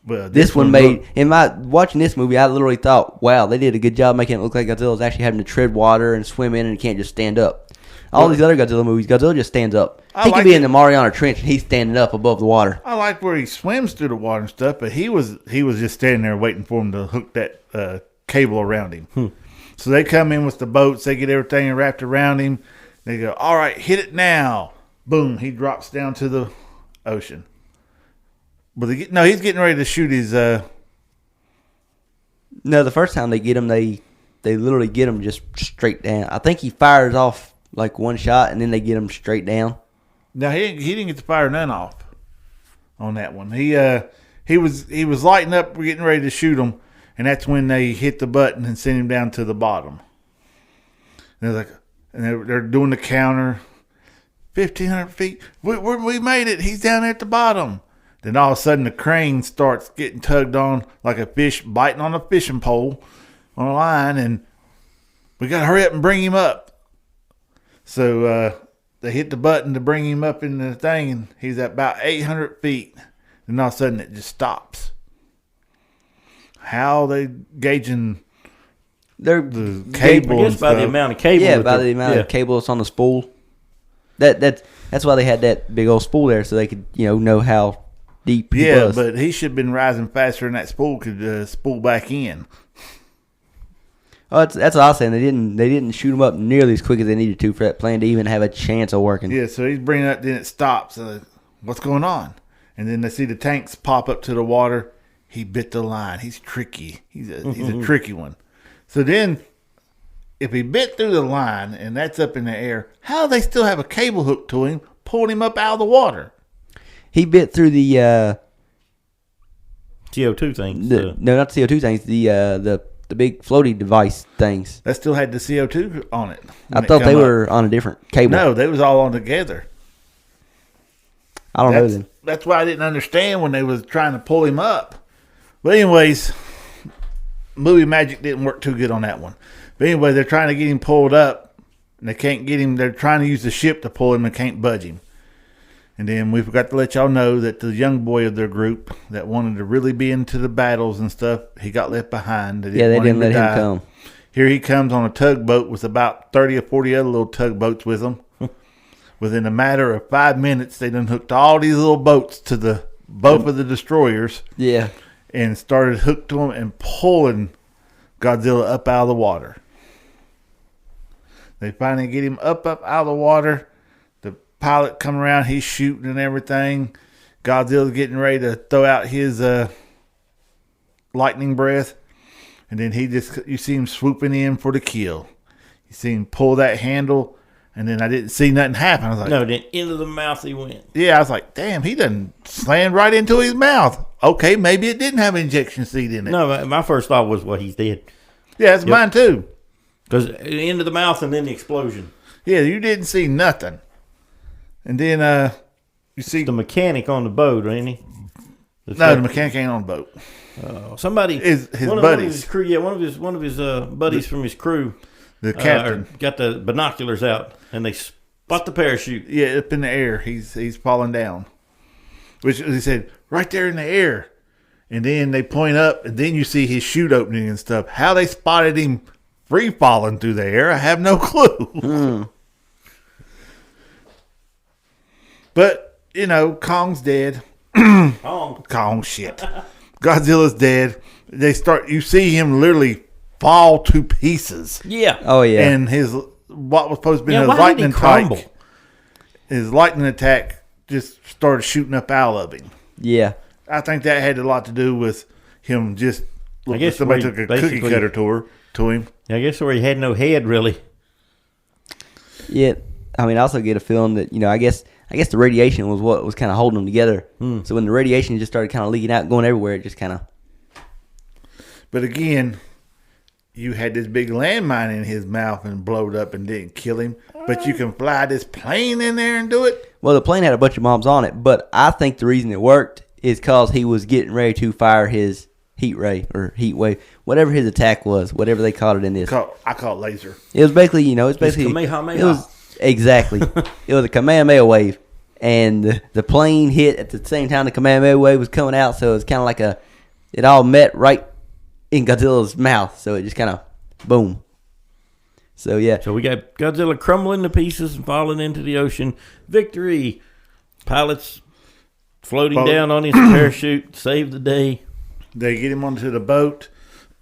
Well, this one made... watching this movie, I literally thought, wow, they did a good job making it look like Godzilla's actually having to tread water and swim in and can't just stand up. All these other Godzilla movies, Godzilla just stands up. He could be in the Mariana Trench and he's standing up above the water. I like where he swims through the water and stuff, but he was just standing there waiting for him to hook that cable around him. So they come in with the boats, they get everything wrapped around him. They go, all right, hit it now. Boom, he drops down to the ocean. But he's getting ready to shoot his... No, the first time they get him, they literally get him just straight down. I think he fires off like one shot, and then they get him straight down. No, he didn't get to fire none off on that one. He was lighting up, getting ready to shoot him, and that's when they hit the button and sent him down to the bottom. And they're doing the counter, 1,500 feet. We made it. He's down there at the bottom. Then all of a sudden the crane starts getting tugged on like a fish biting on a fishing pole on a line, and we got to hurry up and bring him up. So they hit the button to bring him up in the thing, and he's at about 800 feet. And all of a sudden it just stops. How they gauging the cable? I guess by the amount of cable. Yeah, by the amount of cable that's on the spool. That's why they had that big old spool there, so they could know how deep he was. But he should have been rising faster than that spool could spool back in. Oh, that's what I was saying. They didn't shoot him up nearly as quick as they needed to for that plane to even have a chance of working. Yeah, so he's bringing up, then it stops. What's going on? And then they see the tanks pop up to the water. He bit the line. He's tricky. He's a tricky one. So then, if he bit through the line and that's up in the air, how do they still have a cable hooked to him, pulling him up out of the water? He bit through the CO2 things. No, not the CO2 things. The big floaty device things. That still had the CO2 on it. I thought they were on a different cable. No, they was all on together. I don't know then. That's why I didn't understand when they was trying to pull him up. But anyways, movie magic didn't work too good on that one. But anyway, they're trying to get him pulled up, and they can't get him. They're trying to use the ship to pull him and can't budge him. And then we forgot to let y'all know that the young boy of their group that wanted to really be into the battles and stuff, he got left behind. They didn't let him come. Here he comes on a tugboat with about 30 or 40 other little tugboats with him. Within a matter of 5 minutes, they done hooked all these little boats to both of the destroyers. Yeah. And started hooked to them and pulling Godzilla up out of the water. They finally get him up out of the water. The pilot come around. He's shooting and everything. Godzilla's getting ready to throw out his lightning breath. And then you see him swooping in for the kill. You see him pull that handle. And then I didn't see nothing happen. I was like, no, then into the mouth he went. Yeah, I was like, damn, he done slammed right into his mouth. Okay, maybe it didn't have an injection seat in it. No, my first thought was, well, he's dead. Yeah, that's mine too. Because into the mouth and then the explosion. Yeah, you didn't see nothing. And then you see... It's the mechanic on the boat, ain't he? The mechanic ain't on the boat. Somebody... His buddies. One of his crew, one of his buddies from his crew... The captain got the binoculars out, and they spot the parachute. Yeah, up in the air. He's falling down. Which he said, right there in the air. And then they point up, and then you see his chute opening and stuff. How they spotted him free falling through the air, I have no clue. But, Kong's dead. Kong, shit. Godzilla's dead. You see him literally fall to pieces. Yeah. Oh, yeah. And what was supposed to be his lightning strike, his lightning attack just started shooting up out of him. Yeah. I think that had a lot to do with him just... I guess somebody took a cookie cutter to him. I guess where he had no head, really. Yeah. I mean, I also get a feeling that, I guess the radiation was what was kind of holding them together. So when the radiation just started kind of leaking out, going everywhere, it just kind of... But again... You had this big landmine in his mouth and blowed up and didn't kill him. But you can fly this plane in there and do it? Well, the plane had a bunch of bombs on it. But I think the reason it worked is because he was getting ready to fire his heat ray or heat wave. Whatever his attack was. Whatever they called it in this. I call it laser. It was basically, it was exactly. It was a Kamehameha wave. And the plane hit at the same time the Kamehameha wave was coming out. So it was kind of like it all met right in Godzilla's mouth, so it just kind of boom. So yeah. So we got Godzilla crumbling to pieces and falling into the ocean. Victory. Pilots floating down on his parachute, save the day. They get him onto the boat.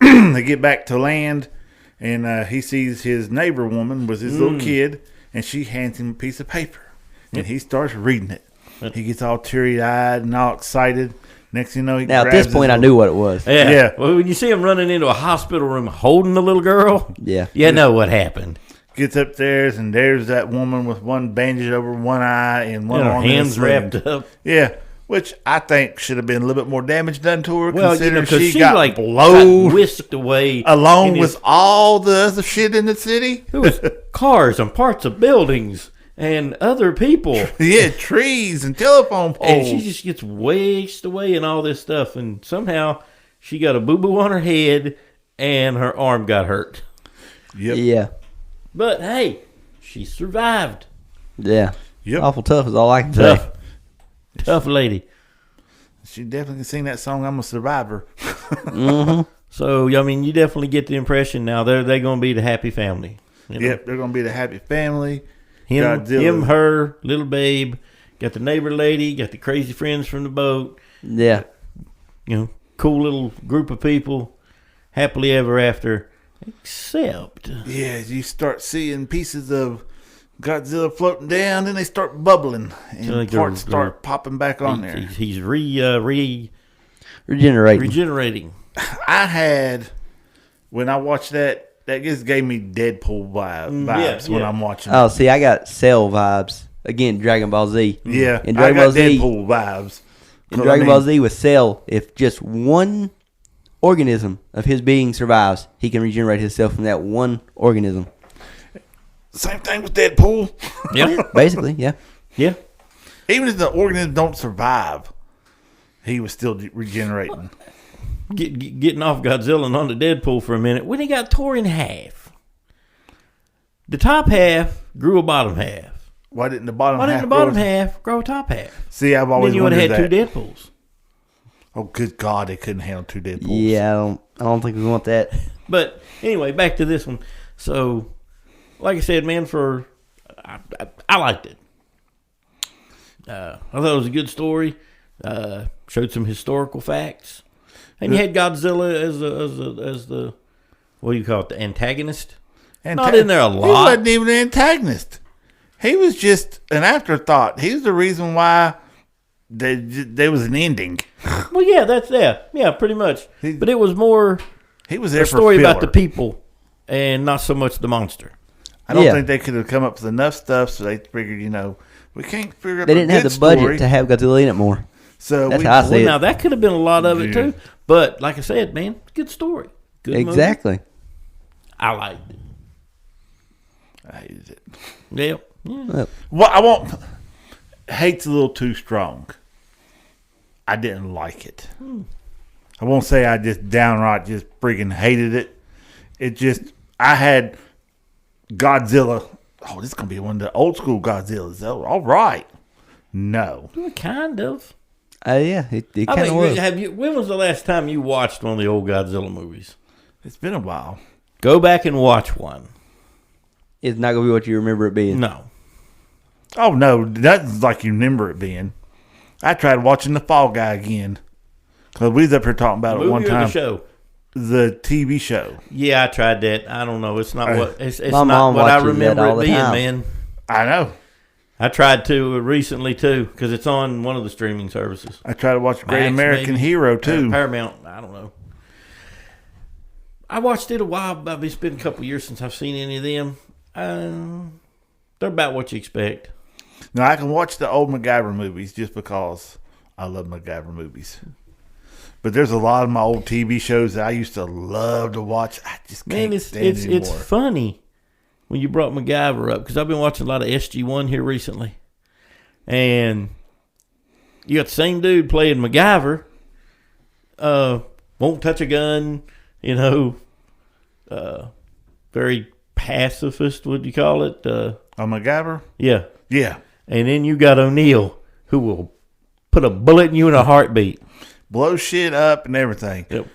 They get back to land, and he sees his neighbor woman with his little kid, and she hands him a piece of paper, and he starts reading it. He gets all teary-eyed and all excited. Next thing you know, he now, at this point, I knew what it was. Yeah. Well, when you see him running into a hospital room holding the little girl, you know what happened. Gets upstairs, and there's that woman with one bandage over one eye and one arm hands wrapped up. Yeah, which I think should have been a little bit more damage done to her, well, considering she got blown, whisked away. Along with all the other shit in the city. It was cars and parts of buildings. And other people. Yeah, trees and telephone poles. And she just gets wasted away in all this stuff. And somehow she got a boo-boo on her head and her arm got hurt. Yep. Yeah. But, hey, she survived. Yeah. Yep. Awful tough is all I can say. Tough lady. She definitely can sing that song, I'm a Survivor. So, I mean, you definitely get the impression now they're going to be the happy family. Yep, they're going to be the happy family. Him, her, little babe, got the neighbor lady, got the crazy friends from the boat. Yeah. Cool little group of people, happily ever after, except... Yeah, you start seeing pieces of Godzilla floating down, then they start bubbling, and parts start popping back on there. He's regenerating. I had, when I watched that just gave me Deadpool vibes when I'm watching. Oh, see, I got Cell vibes. Again, Dragon Ball Z. Yeah, in Dragon Ball Z, Deadpool vibes. In Dragon Ball Z with Cell, if just one organism of his being survives, he can regenerate himself from that one organism. Same thing with Deadpool. Yeah, basically, yeah. Yeah. Even if the organism don't survive, he was still regenerating. Getting off Godzilla and onto Deadpool for a minute, when he got tore in half, the top half grew a bottom half. Why didn't the bottom half grow a top half? See, I've always wondered that. Then you would have had two Deadpools. Oh, good God, they couldn't handle two Deadpools. Yeah, I don't think we want that. But anyway, back to this one. So, like I said, man, I liked it. I thought it was a good story. Showed some historical facts. And you had Godzilla as the what do you call it, the antagonist? Not in there a lot. He wasn't even an antagonist. He was just an afterthought. He was the reason why there was an ending. Well, yeah, pretty much. But it was more. He was there a story about the people, and not so much the monster. I don't think they could have come up with enough stuff, so they figured, we can't figure out. They didn't have the budget to have Godzilla in it more. So that's how I see it. Now that could have been a lot of it too. But like I said, man, good story. Good exactly. Movie. I liked it. I hated it. Yeah. Well, I won't. Hate's a little too strong. I didn't like it. I won't say I just downright just freaking hated it. It just, I had Godzilla. Oh, this is going to be one of the old school Godzillas. Oh, all right. No. Kind of. Yeah, it kind of was. When was the last time you watched one of the old Godzilla movies? It's been a while. Go back and watch one. It's not going to be what you remember it being. No. Oh, no. That's like you remember it being. I tried watching The Fall Guy again. Because we was up here talking about it one time. The show? The TV show. Yeah, I tried that. I don't know. It's not it's my not what I mom remember all it the being, time. man. I know. I tried to recently, too, because it's on one of the streaming services. I tried to watch Great American Hero, too. Paramount. I don't know. I watched it a while, but it's been a couple years since I've seen any of them. They're about what you expect. Now, I can watch the old MacGyver movies just because I love MacGyver movies. But there's a lot of my old TV shows that I used to love to watch. I just can't stand it anymore. It's funny when you brought MacGyver up, because I've been watching a lot of SG-1 here recently. And you got the same dude playing MacGyver, won't touch a gun, very pacifist, would you call it? MacGyver? Yeah. Yeah. And then you got O'Neill, who will put a bullet in you in a heartbeat. Blow shit up and everything. Yep.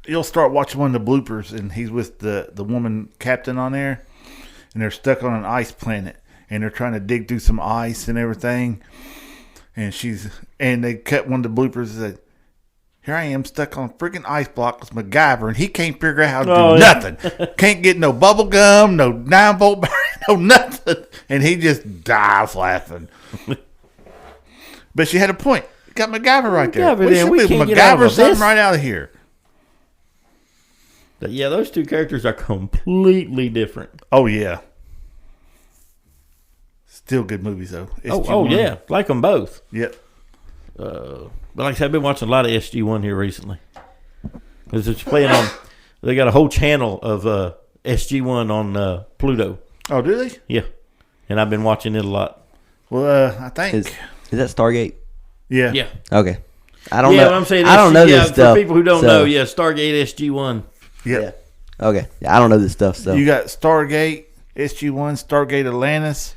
You'll start watching one of the bloopers, and he's with the woman captain on there, and they're stuck on an ice planet, and they're trying to dig through some ice and everything. And they cut one of the bloopers and said, here I am stuck on a freaking ice block with MacGyver, and he can't figure out how to do nothing. Can't get no bubble gum, no 9-volt battery, no nothing. And he just dies laughing. But she had a point. Got MacGyver right there. We should be MacGyver something right out of here. But yeah, those two characters are completely different. Oh, yeah. Still good movies, though. SG-1. Yeah. Like them both. Yep. But like I said, I've been watching a lot of SG-1 here recently. Because it's playing on, they got a whole channel of SG-1 on Pluto. Oh, do they? Yeah. And I've been watching it a lot. Well, I think. Is that Stargate? Yeah. Yeah. Okay. I don't know. What I'm saying, I don't know this stuff. For people who don't know, Stargate SG-1. Yep. Yeah. Okay. I don't know this stuff. So you got Stargate, SG-1, Stargate Atlantis,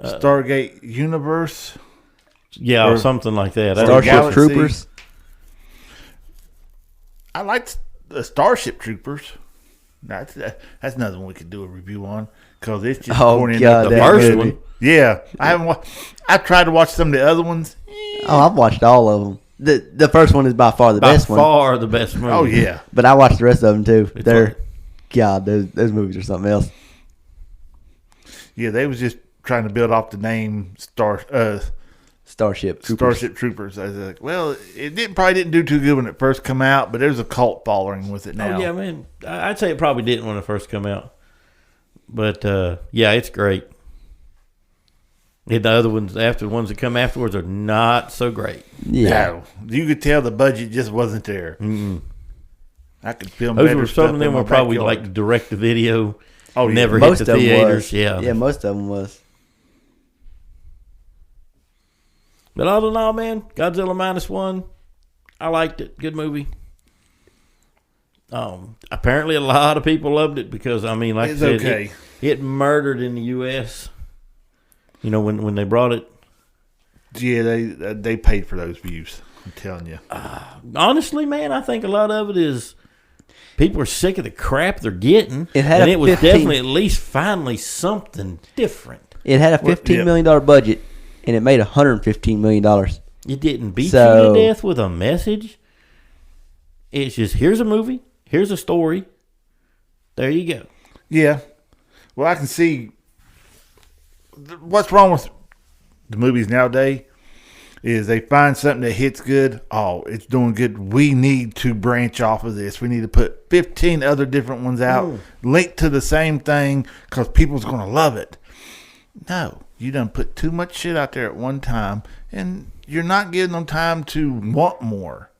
Stargate Universe. Yeah, or something like that. Starship Troopers. I liked the Starship Troopers. That's another one we could do a review on because it's just corny enough. The first one. Yeah, I haven't. I tried to watch some of the other ones. Oh, I've watched all of them. The first one is by far the best one. By far the best movie. Oh yeah, but I watched the rest of them too. It's those movies are something else. Yeah, they was just trying to build off the name Starship Troopers. Starship Troopers. I was like, well, it probably didn't do too good when it first came out, but there's a cult following with it now. Oh yeah, man. I'd say it probably didn't when it first came out, but yeah, it's great. And the other ones, the ones that come afterwards, are not so great. Yeah, no, you could tell the budget just wasn't there. Mm-mm. I could film. Some of them were probably like direct to video. Oh, yeah. Never most hit the of theaters. Them was. Yeah, most of them was. But all in all, man, Godzilla Minus One, I liked it. Good movie. Apparently, a lot of people loved it because like I said, okay. It murdered in the U.S. When they brought it. Yeah, they paid for those views. I'm telling you. Honestly, man, I think a lot of it is people are sick of the crap they're getting. It was definitely at least finally something different. It had a $15 million budget, and it made $115 million. It didn't beat you to death with a message. It's just, here's a movie, here's a story. There you go. Yeah. Well, I can see what's wrong with the movies nowadays is they find something that hits good. Oh, it's doing good. We need to branch off of this. We need to put 15 other different ones out, linked to the same thing because people's going to love it. No, you done put too much shit out there at one time, and you're not giving them time to want more.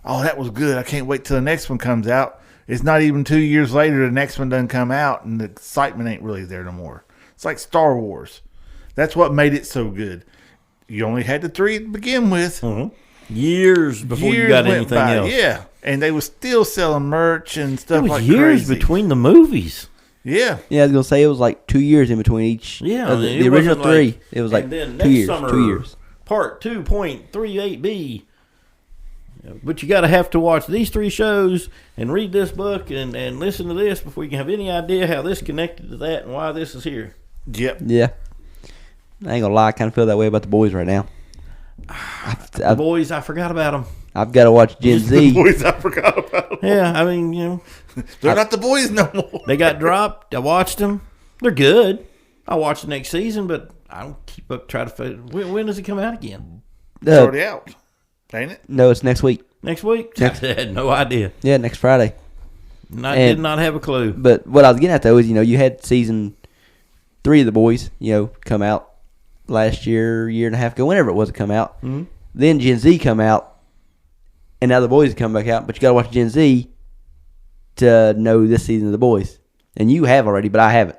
Oh, that was good. I can't wait till the next one comes out. It's not even 2 years later, the next one doesn't come out, and the excitement ain't really there no more. It's like Star Wars. That's what made it so good. You only had the 3 to begin with. Mm-hmm. Years before you got anything else. Yeah, and they were still selling merch and stuff like crazy. Years between the movies. Yeah. Yeah, I was going to say it was like 2 years in between each. Yeah. The original 3, it was like 2 years. Summer, 2 years. Part 2.38b. But you got to have to watch these 3 shows and read this book and listen to this before you can have any idea how this connected to that and why this is here. Yep. Yeah. I ain't going to lie. I kind of feel that way about the boys right now. The boys, I forgot about them. I've got to watch Gen Z. The boys, I forgot about them. Yeah, I mean, They're not the boys no more. They got dropped. I watched them. They're good. I'll watch the next season, but I don't keep up trying to when does it come out again? It's already out, ain't it? No, it's next week. Next week? I had no idea. Yeah, next Friday. I did not have a clue. But what I was getting at, though, is, you had season 3 of The Boys, come out last year and a half ago, whenever it was to come out. Mm-hmm. Then Gen Z come out, and now The Boys have come back out. But you got to watch Gen Z to know this season of The Boys. And you have already, but I haven't.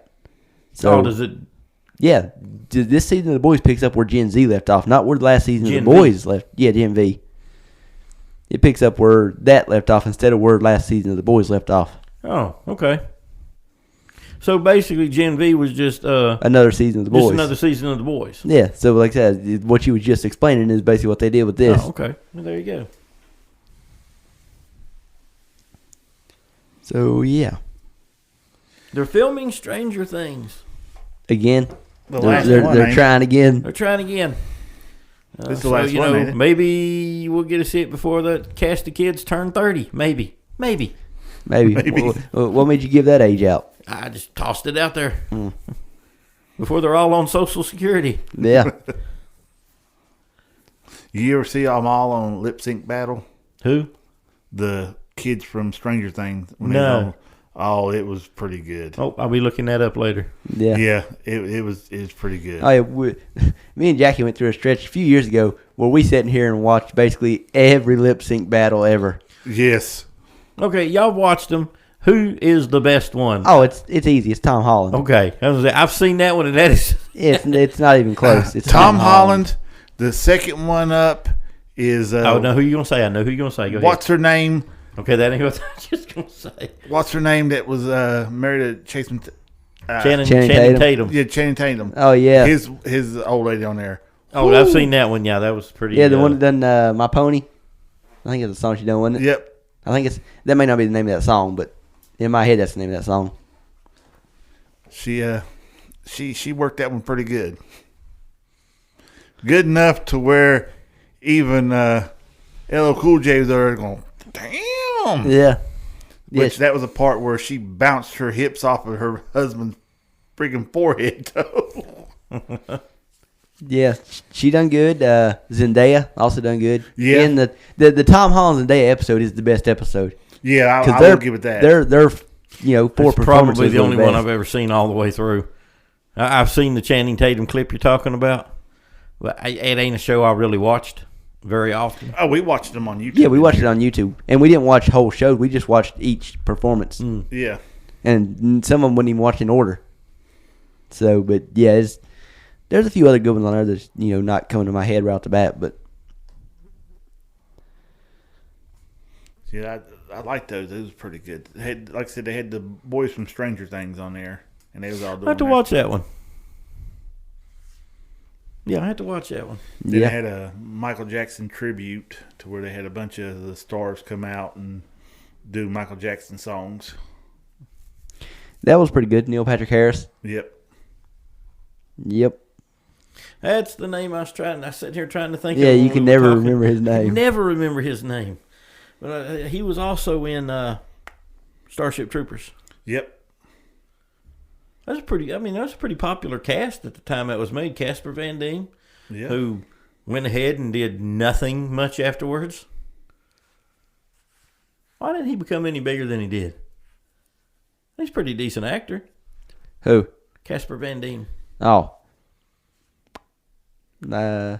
So does it? Yeah. This season of The Boys picks up where Gen Z left off, not where the last season of The Boys left. Yeah, Gen V. It picks up where that left off instead of where last season of The Boys left off. Oh, okay. So basically, Gen V was just another season of The Boys. Just another season of The Boys. Yeah. So, like I said, what you was just explaining is basically what they did with this. Oh, okay. Well, there you go. So, yeah. They're filming Stranger Things. Again? They're trying again. They're trying again. This is the last one, ain't it? Maybe we'll get to see it before the cast of kids turn 30. Maybe. What made you give that age out? I just tossed it out there. Before they're all on Social Security. Yeah. You ever see them all on Lip Sync Battle? Who? The kids from Stranger Things. No. Oh, it was pretty good. Oh, I'll be looking that up later. Yeah. Yeah, it was pretty good. Oh, yeah, me and Jackie went through a stretch a few years ago where we sat in here and watched basically every lip sync battle ever. Yes. Okay, y'all watched them. Who is the best one? Oh, it's easy. It's Tom Holland. Okay, I've seen that one, and that is it's not even close. It's Tom Holland. The second one up is. Oh no, who you gonna say? I know who you gonna say. Go what's ahead. her name? Okay, that ain't what I was just gonna say. What's her name that was married to Chase Channing Tatum. Yeah, Channing Tatum. Oh yeah, his old lady on there. Oh, I've seen that one. Yeah, that was pretty. Yeah, the one that done My Pony. I think it's a song she done, wasn't it? Yep. I think that may not be the name of that song, but in my head that's the name of that song. She worked that one pretty good. Good enough to where even LL Cool J was there going, damn. Yeah. Which that was a part where she bounced her hips off of her husband's freaking forehead. Yeah, she done good. Zendaya also done good. Yeah. And the Tom Holland Zendaya episode is the best episode. Yeah, I will give it that. They're four performances. Probably the only one I've ever seen all the way through. I've seen the Channing Tatum clip you're talking about, but it ain't a show I really watched very often. Oh, we watched them on YouTube. Yeah, we watched it on YouTube, and we didn't watch whole shows. We just watched each performance. Yeah, and some of them wouldn't even watch in order. So, but yeah, there's a few other good ones on there that's not coming to my head right off the bat, but yeah, I like those. Those were pretty good. They had, like I said, they had the boys from Stranger Things on there, and they was all doing. I had to watch that one. Yeah, I had to watch that one. Then they had a Michael Jackson tribute to where they had a bunch of the stars come out and do Michael Jackson songs. That was pretty good. Neil Patrick Harris. Yep. That's the name I sat here trying to think of. Yeah, you can never remember his name. Never remember his name. But he was also in Starship Troopers. Yep. That's pretty. I mean, that was a pretty popular cast at the time that was made. Casper Van Dien, who went ahead and did nothing much afterwards. Why didn't he become any bigger than he did? He's a pretty decent actor. Who? Casper Van Dien. Oh. Who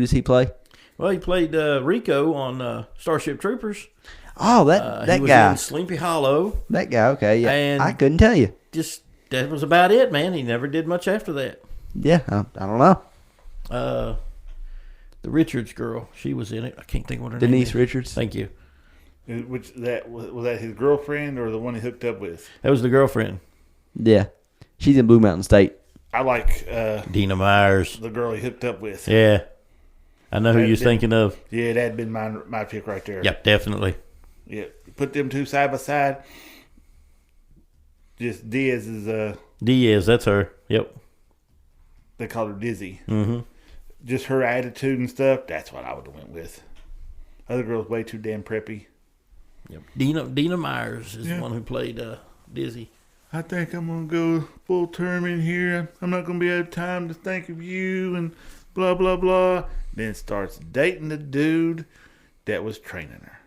does he play? Well, he played Rico on Starship Troopers. Oh, that he was guy. in Sleepy Hollow. That guy, okay. Yeah. And I couldn't tell you. Just that was about it, man. He never did much after that. Yeah, I don't know. The Richards girl, she was in it. I can't think what her Denise name is. Richards. Thank you. Which was that his girlfriend or the one he hooked up with? That was the girlfriend. Yeah. She's in Blue Mountain State. I like Dina Myers. The girl he hooked up with. Yeah. I know who you're thinking of. Yeah, that'd been my pick right there. Yep, definitely. Yeah. Put them two side by side. Just Diaz is Diaz, that's her. Yep. They call her Dizzy. Mm-hmm. Just her attitude and stuff, that's what I would have went with. Other girl's way too damn preppy. Yep. Dina Myers is the one who played Dizzy. I think I'm going to go full term in here. I'm not going to be able time to think of you and blah, blah, blah. Then starts dating the dude that was training her.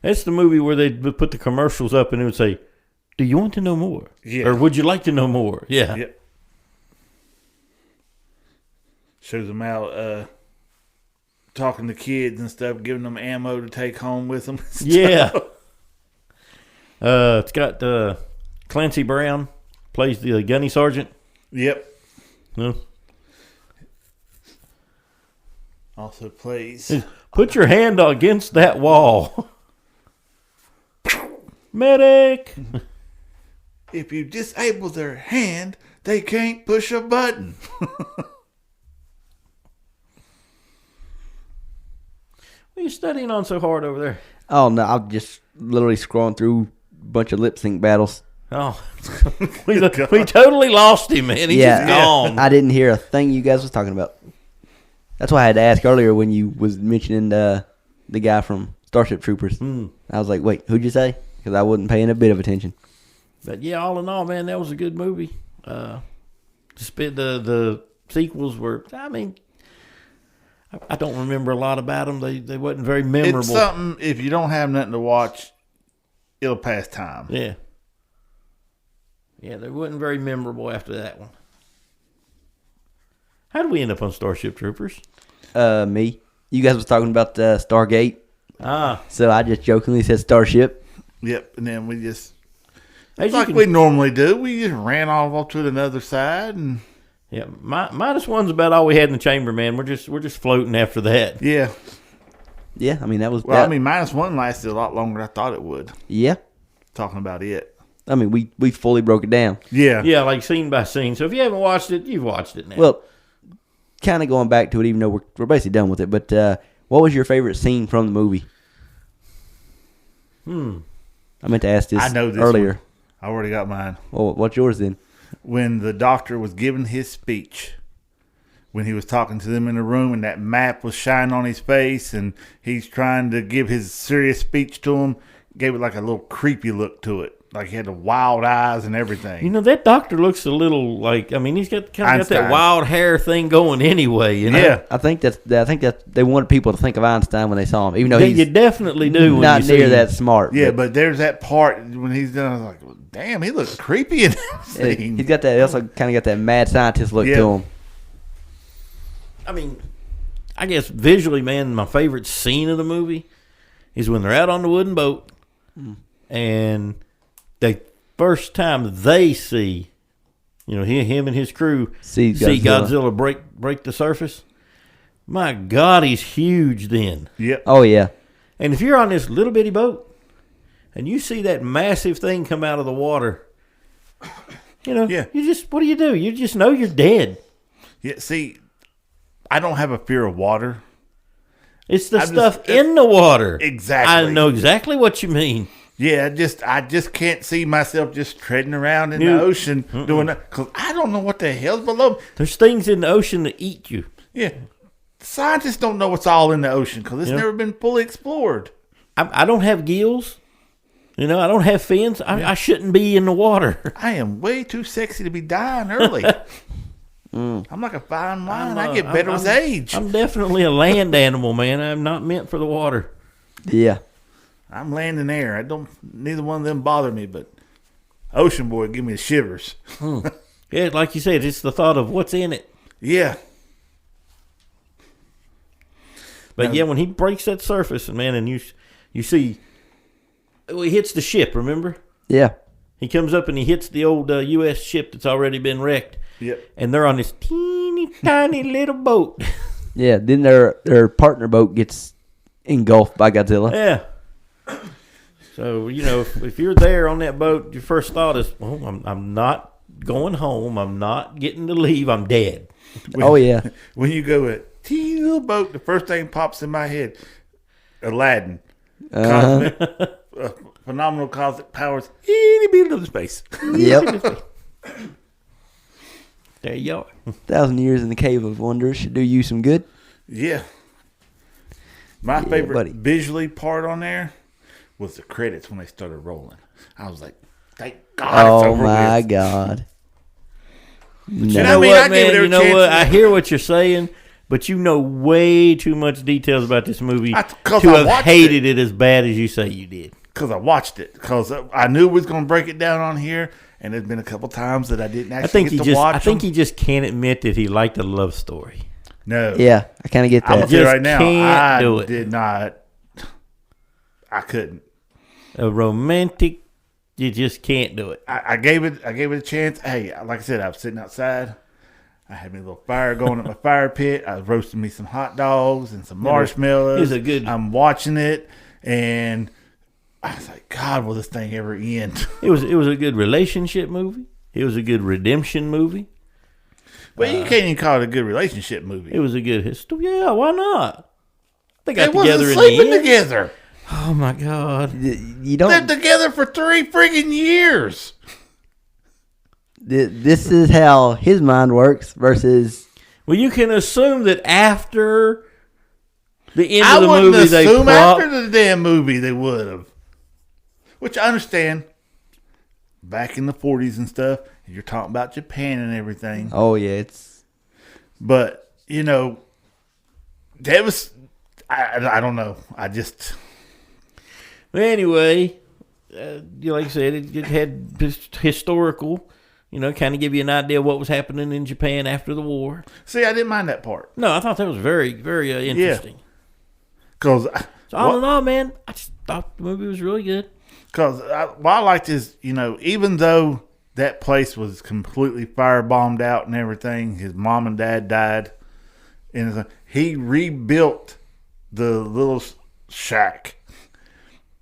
That's the movie where they would put the commercials up and it would say, "Do you want to know more?" Yeah. Or would you like to know more? Yeah. Yep. Shows them out talking to kids and stuff, giving them ammo to take home with them. Yeah. It's got Clancy Brown plays the gunny sergeant. Yep. No. Also plays. Put your hand against that wall. Medic. If you disable their hand, they can't push a button. What are you studying on so hard over there? Oh, no. I'm just literally scrolling through a bunch of lip sync battles. Oh, we totally lost him, man. He's just gone. I didn't hear a thing you guys was talking about. That's why I had to ask earlier when you was mentioning the guy from Starship Troopers. I was like, wait, who'd you say? Because I wasn't paying a bit of attention. But yeah, all in all, man, that was a good movie. The sequels were, I mean, I don't remember a lot about them. They wasn't very memorable. It's something, if you don't have nothing to watch, it'll pass time. Yeah. Yeah, they wasn't very memorable after that one. How did we end up on Starship Troopers? Me. You guys was talking about Stargate. So I just jokingly said Starship. Yep, and then we just, we normally do, we just ran off to another side. And yeah, minus one's about all we had in the chamber, man. We're just floating after that. Yeah. Yeah, I mean, that was... Well, I mean, minus one lasted a lot longer than I thought it would. Yeah. Talking about it. I mean, we fully broke it down. Yeah. Yeah, like scene by scene. So if you haven't watched it, you've watched it now. Well, kind of going back to it, even though we're basically done with it, but what was your favorite scene from the movie? I meant to ask this, earlier. One. I already got mine. Well, what's yours then? When the doctor was giving his speech, when he was talking to them in the room and that map was shining on his face and he's trying to give his serious speech to him, gave it like a little creepy look to it. Like he had the wild eyes and everything. You know, that doctor looks a little like, I mean, he's got kind of got that wild hair thing going anyway, you know? Yeah. I think that they wanted people to think of Einstein when they saw him, even though you definitely do. Not near that smart. Yeah, but there's that part when he's done, I was like, well, damn, he looks creepy in that scene. He's got that, also kind of got that mad scientist look to him. I mean, I guess visually, man, my favorite scene of the movie is when they're out on the wooden boat and the first time they see, you know, him and his crew see Godzilla break the surface. My God, he's huge then. Yep. Oh, yeah. And if you're on this little bitty boat and you see that massive thing come out of the water, you know, you just, what do? You just know you're dead. Yeah, see, I don't have a fear of water. It's the stuff in the water. Exactly. I know exactly what you mean. Yeah, I just can't see myself just treading around in the ocean doing that because I don't know what the hell's below. There's things in the ocean that eat you. Yeah, scientists don't know what's all in the ocean because it's never been fully explored. I don't have gills, You know, I don't have fins. I shouldn't be in the water. I am way too sexy to be dying early. I'm like a fine wine. I get better with age. I'm definitely a land animal, man. I'm not meant for the water. Yeah. I'm land and air. Neither one of them bother me, but Ocean Boy give me the shivers. Yeah, like you said, it's the thought of what's in it. Yeah. But yeah, when he breaks that surface, and you see, he hits the ship, remember? Yeah. He comes up and he hits the old U.S. ship that's already been wrecked. Yep. And they're on this teeny tiny little boat. Yeah, then their partner boat gets engulfed by Godzilla. Yeah. So, you know, if you're there on that boat, your first thought is, well, I'm not going home. I'm not getting to leave. I'm dead. Yeah. When you go a teeny little boat, the first thing pops in my head, Aladdin. Cosmic, phenomenal cosmic powers, itty bitty little space. Yep. There you are. 1,000 years in the Cave of Wonders should do you some good. Yeah. My favorite visually part on there was the credits when they started rolling. I was like, thank God it's over with. Oh, my God. You know what, man? You know what? I hear what you're saying, but you know way too much details about this movie to have hated it as bad as you say you did. Because I watched it. Because I knew we was going to break it down on here, and there's been a couple times that I didn't actually get to watch. I think he just can't admit that he liked a love story. No. Yeah, I kind of get that. I'm going to tell you right now, I did not. I couldn't. A romantic, you just can't do it. I gave it a chance. Hey, like I said, I was sitting outside. I had me a little fire going at my fire pit. I was roasting me some hot dogs and some marshmallows. I'm watching it, and I was like, God, will this thing ever end? It was a good relationship movie. It was a good redemption movie. Well, you can't even call it a good relationship movie. It was a good history. Yeah, why not? They got together in the end. Together. Oh my God! They're together for 3 friggin' years. This is how his mind works versus. Well, you can assume that after the end of the movie, I wouldn't assume after the damn movie they would have. Which I understand. Back in the 40s and stuff, you're talking about Japan and everything. Oh yeah, But you know, that was. I don't know. I just. Anyway, like I said, it had historical, kind of give you an idea of what was happening in Japan after the war. See, I didn't mind that part. No, I thought that was very, very interesting. Because all in all, man, I just thought the movie was really good. Because what I liked is, even though that place was completely firebombed out and everything, his mom and dad died, and he rebuilt the little shack.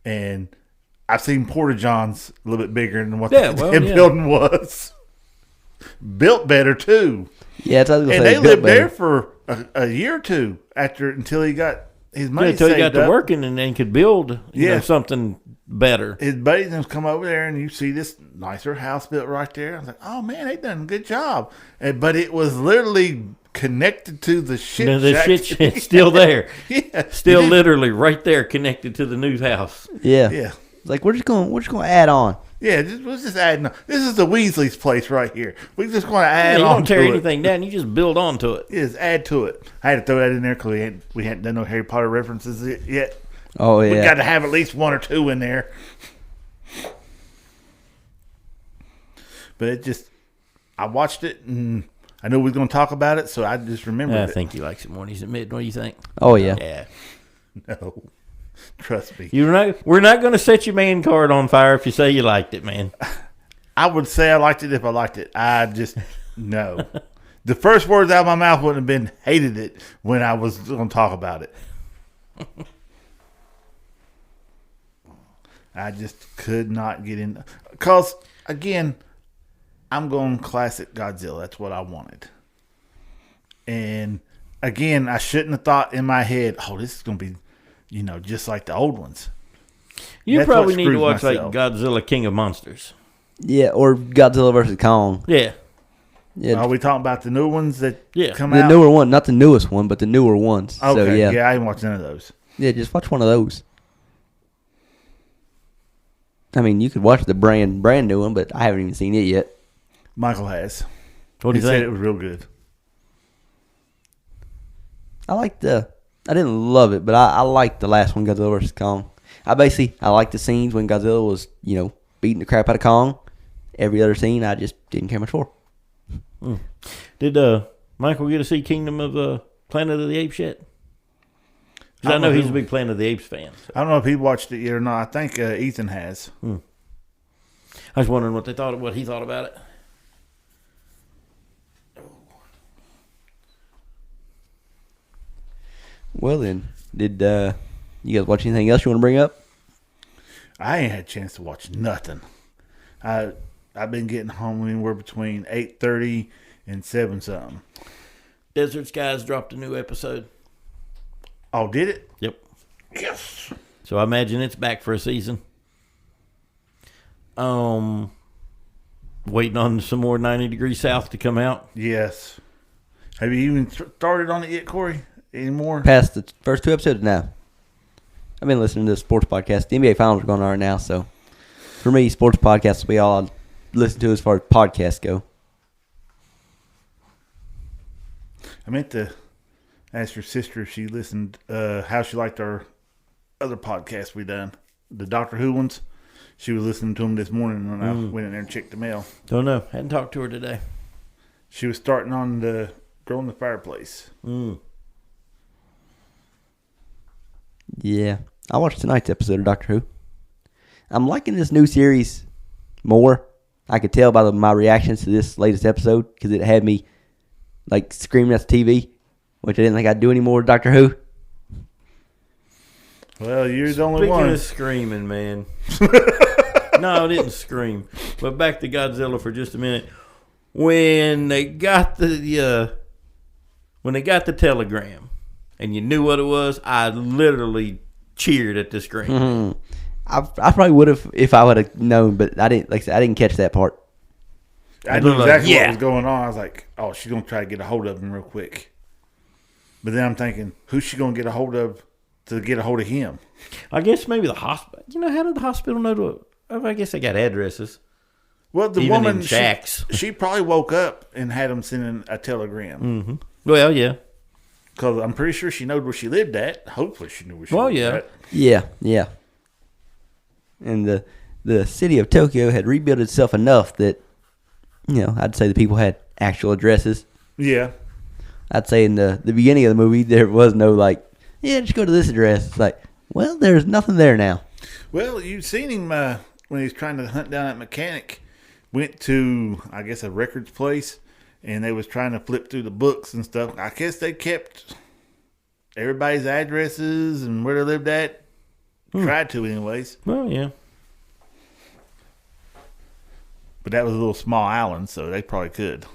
And I've seen Porta-Johns a little bit bigger than what the building was. Built better, too. Yeah, and they lived there for a year or two until he got his money saved up. Until he got to working and could build something better. His buddies come over there, and you see this nicer house built right there. I was like, oh, man, they done a good job. But it was literally connected to the shit shack. The shit still there. Yeah. Still literally right there connected to the new house. Yeah. Yeah. Like, we're just gonna add on. Yeah, we're just adding on. This is the Weasley's place right here. We're just going to add on. You don't tear anything down. You just build on to it. Yeah, just add to it. I had to throw that in there because we hadn't done no Harry Potter references yet. Oh, yeah. We got to have at least 1 or 2 in there. But it just, I watched it and I knew we were going to talk about it, so I just remembered it. I think he likes it more than he's admitted. What do you think? Oh, yeah. Yeah. No. Trust me. We're not going to set your man card on fire if you say you liked it, man. I would say I liked it if I liked it. I just, no. The first words out of my mouth wouldn't have been hated it when I was going to talk about it. I just could not get in. Because, again, I'm going classic Godzilla. That's what I wanted. And, again, I shouldn't have thought in my head, oh, this is going to be, just like the old ones. You probably need to watch, like, Godzilla King of Monsters. Yeah, or Godzilla vs. Kong. Yeah. Yeah. Are we talking about the new ones that come out? The newer one, not the newest one, but the newer ones. Okay, so, yeah. I ain't watched none of those. Yeah, just watch one of those. I mean, you could watch the brand new one, but I haven't even seen it yet. Michael has. What do you think? He said it was real good. I didn't love it, but I liked the last one, Godzilla vs. Kong. I liked the scenes when Godzilla was, beating the crap out of Kong. Every other scene, I just didn't care much for. Did Michael get to see Kingdom of Planet of the Apes yet? Because I know he's a big Planet of the Apes fan. So. I don't know if he watched it yet or not. I think Ethan has. I was wondering what he thought about it. Well then, did you guys watch anything else you want to bring up? I ain't had a chance to watch nothing. I've been getting home anywhere between 8:30 and 7 something. Desert Skies dropped a new episode. Oh, did it? Yep. Yes. So I imagine it's back for a season. Waiting on some more 90 Degrees South to come out. Yes. Have you even started on it yet, Corey? Anymore? Past the first 2 episodes now. I've been listening to the sports podcast. The NBA Finals are going on right now, so for me, sports podcasts will be all I listen to as far as podcasts go. I meant to ask your sister if she listened, how she liked our other podcasts we done, the Doctor Who ones. She was listening to them this morning when I went in there and checked the mail. Don't know. Hadn't talked to her today. She was starting on the Girl in the Fireplace. Yeah. I watched tonight's episode of Doctor Who. I'm liking this new series more. I could tell by my reactions to this latest episode because it had me screaming at the TV, which I didn't think I'd do anymore with Doctor Who. Well, you're the only one. Speaking of screaming, man. No, I didn't scream. But back to Godzilla for just a minute. When they got the telegram and you knew what it was, I literally cheered at the screen. Mm-hmm. I probably would have if I would have known, but I didn't. Like I said, I didn't catch that part. I knew exactly what was going on. I was like, "Oh, she's gonna try to get a hold of him real quick." But then I'm thinking, who's she gonna get a hold of to get a hold of him? I guess maybe the hospital. How did the hospital know I guess they got addresses. Well, the Even woman, in shacks. she probably woke up and had him sending a telegram. Mm-hmm. Well, yeah. Because I'm pretty sure she knew where she lived at. Hopefully she knew where she lived at. Yeah. And the city of Tokyo had rebuilt itself enough that, I'd say the people had actual addresses. Yeah. I'd say in the beginning of the movie, there was no just go to this address. It's like, well, there's nothing there now. Well, you've seen him when he was trying to hunt down that mechanic. Went to, I guess, a records place, and they was trying to flip through the books and stuff. I guess they kept everybody's addresses and where they lived at. Tried to, anyways. Well, yeah. But that was a little small island, so they probably could.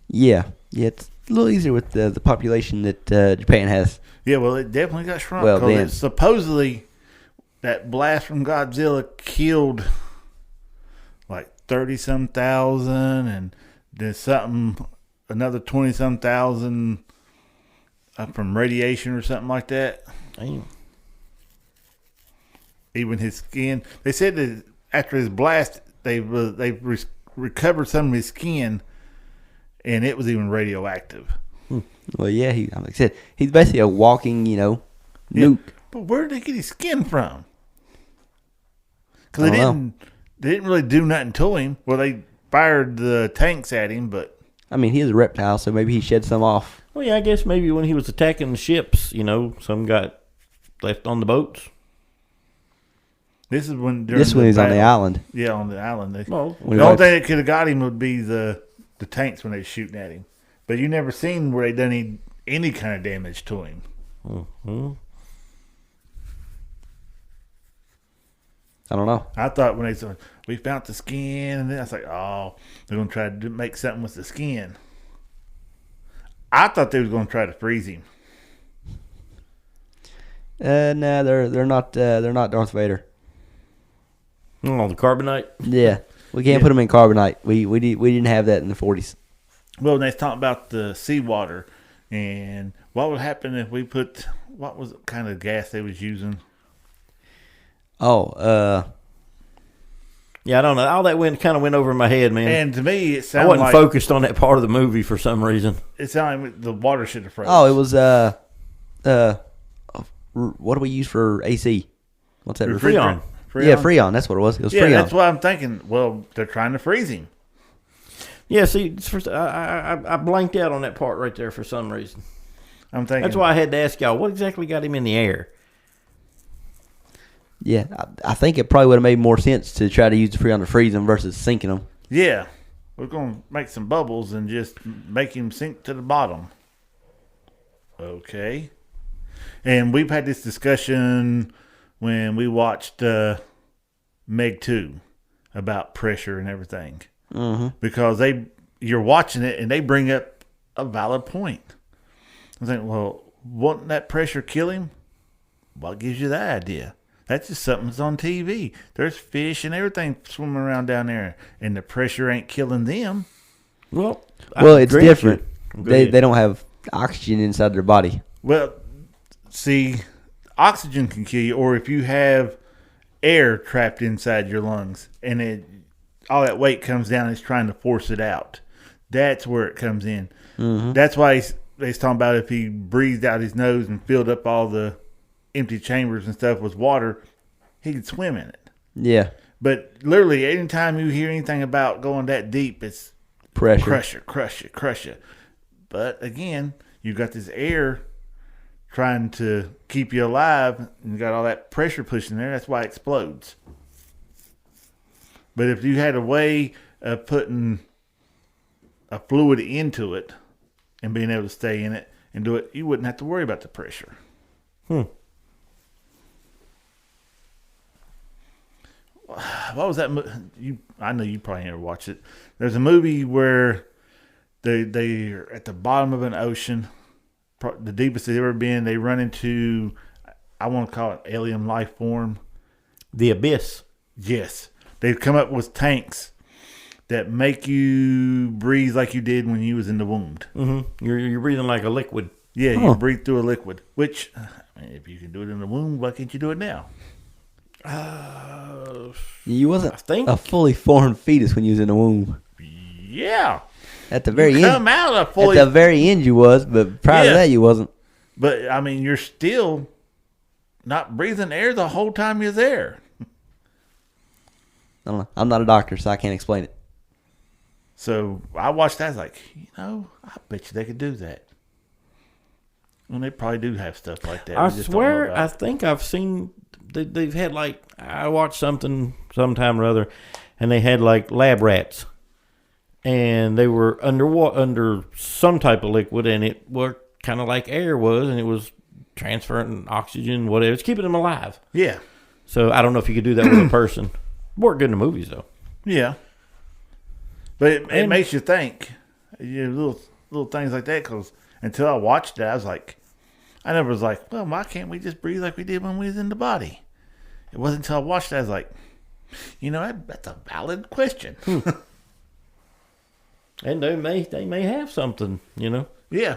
Yeah, it's a little easier with the population that Japan has. Yeah, well, it definitely got shrunk. Well, then. Supposedly, that blast from Godzilla killed 30-some thousand, and then another 20-some thousand from radiation or something like that. Damn. Even his skin. They said that after his blast, they recovered some of his skin, and it was even radioactive. Well, yeah, like I said, he's basically a walking, nuke. Yeah, but where did they get his skin from? Because they didn't really do nothing to him. Well, they fired the tanks at him, but... I mean, he's a reptile, so maybe he shed some off. Well, yeah, I guess maybe when he was attacking the ships, some got left on the boats. This is when he's on the island. Yeah, on the island. The only thing that could have got him would be the tanks when they were shooting at him. But you never seen where they done any kind of damage to him. Mm-hmm. I don't know. I thought when they said, we found the skin, and then I was like, oh, they're going to try to make something with the skin. I thought they was going to try to freeze him. No, they're not Darth Vader. Oh, the carbonite? Yeah. We can't put them in carbonite. We didn't have that in the 40s. Well, they talking about the seawater and what would happen if we put, what was the kind of gas they was using? Oh, Yeah, I don't know. All that kind of went over my head, man. And to me, it sounded I wasn't focused on that part of the movie for some reason. It sounded like the water should have froze. Oh, it was what do we use for AC? What's that? Freon. Yeah, Freon. That's what it was. It was Freon. Yeah, that's what I'm thinking. Well, they're trying to freeze him. Yeah, see, I blanked out on that part right there for some reason. I'm thinking. That's why I had to ask y'all, what exactly got him in the air? Yeah, I think it probably would have made more sense to try to use the Freon to freeze them versus sinking them. Yeah, we're going to make some bubbles and just make him sink to the bottom. Okay. And we've had this discussion when we watched Meg 2 about pressure and everything. Mm-hmm. Because you're watching it and they bring up a valid point. I think, well, wouldn't that pressure kill him? What gives you that idea? That's just something that's on TV. There's fish and everything swimming around down there, and the pressure ain't killing them. Well, it's different. They don't have oxygen inside their body. Well, see, oxygen can kill you, or if you have air trapped inside your lungs, and all that weight comes down, it's trying to force it out. That's where it comes in. Mm-hmm. That's why he's talking about if he breathed out his nose and filled up all the empty chambers and stuff with water, he could swim in it. Yeah. But literally, anytime you hear anything about going that deep, it's pressure. Crush you. But again, you got this air trying to keep you alive, and you got all that pressure pushing there. That's why it explodes. But if you had a way of putting a fluid into it and being able to stay in it and do it, you wouldn't have to worry about the pressure. What was that? I know you probably never watched it. There's a movie where they're at the bottom of an ocean, the deepest they've ever been. They run into, I want to call it alien life form. The abyss. Yes. They've come up with tanks that make you breathe like you did when you was in the womb. Mm-hmm. You're breathing like a liquid. Yeah, you breathe through a liquid. Which, if you can do it in the womb, why can't you do it now? You wasn't a fully formed fetus when you was in the womb. Yeah. At the very end. Come out a fully. At the very end you was, but prior to that you wasn't. But, I mean, you're still not breathing air the whole time you're there. I don't know. I'm not a doctor, so I can't explain it. So I watched that. I was like, I bet you they could do that. Well, they probably do have stuff like that. I swear, I think I've seen. They've had I watched something sometime or other, and they had lab rats, and they were under some type of liquid, and it worked kind of like air was, and it was transferring oxygen, whatever. It's keeping them alive. Yeah. So I don't know if you could do that with a person. Worked good in the movies though. Yeah. But it makes you think. Little things like that. Because until I watched it, I never was like, well, why can't we just breathe like we did when we was in the body? It wasn't until I watched it, I was like, that's a valid question. And they may have something, Yeah.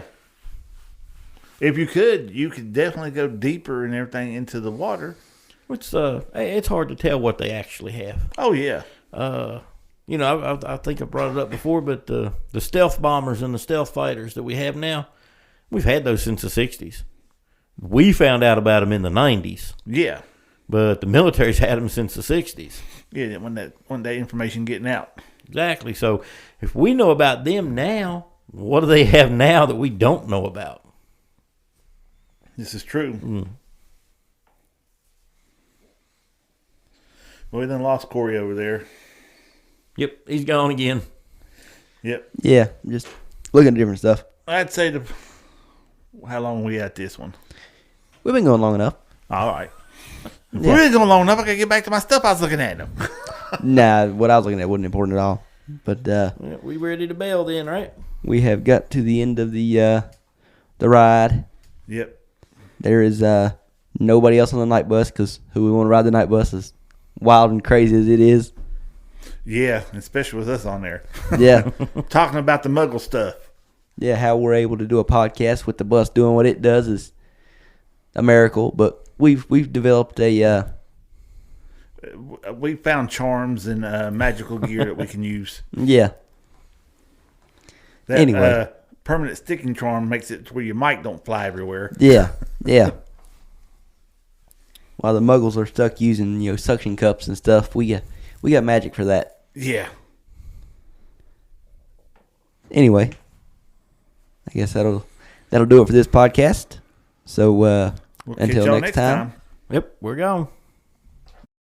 If you could definitely go deeper and everything into the water. It's hard to tell what they actually have. Oh, yeah. I think I brought it up before, but the stealth bombers and the stealth fighters that we have now, we've had those since the 60s. We found out about them in the 90s. Yeah. But the military's had them since the 60s. Yeah, when that information getting out. Exactly. So if we know about them now, what do they have now that we don't know about? This is true. Mm. Well, we done lost Corey over there. Yep, he's gone again. Yep. Yeah, just looking at different stuff. I'd say how long are we at this one? We've been going long enough. All right. If we've been going long enough, I gotta get back to my stuff I was looking at. Nah, what I was looking at wasn't important at all. But we ready to bail then, right? We have got to the end of the ride. Yep. There is nobody else on the night bus because who we want to ride the night bus is wild and crazy as it is. Yeah, especially with us on there. Yeah. Talking about the Muggle stuff. Yeah, how we're able to do a podcast with the bus doing what it does is a miracle. But we've developed a We found charms and magical gear that we can use. Yeah. That, anyway. Permanent sticking charm makes it to where your mic don't fly everywhere. Yeah. Yeah. While the muggles are stuck using, suction cups and stuff, we got magic for that. Yeah. Anyway, I guess that'll do it for this podcast. So we'll until next time. Yep, we're gone.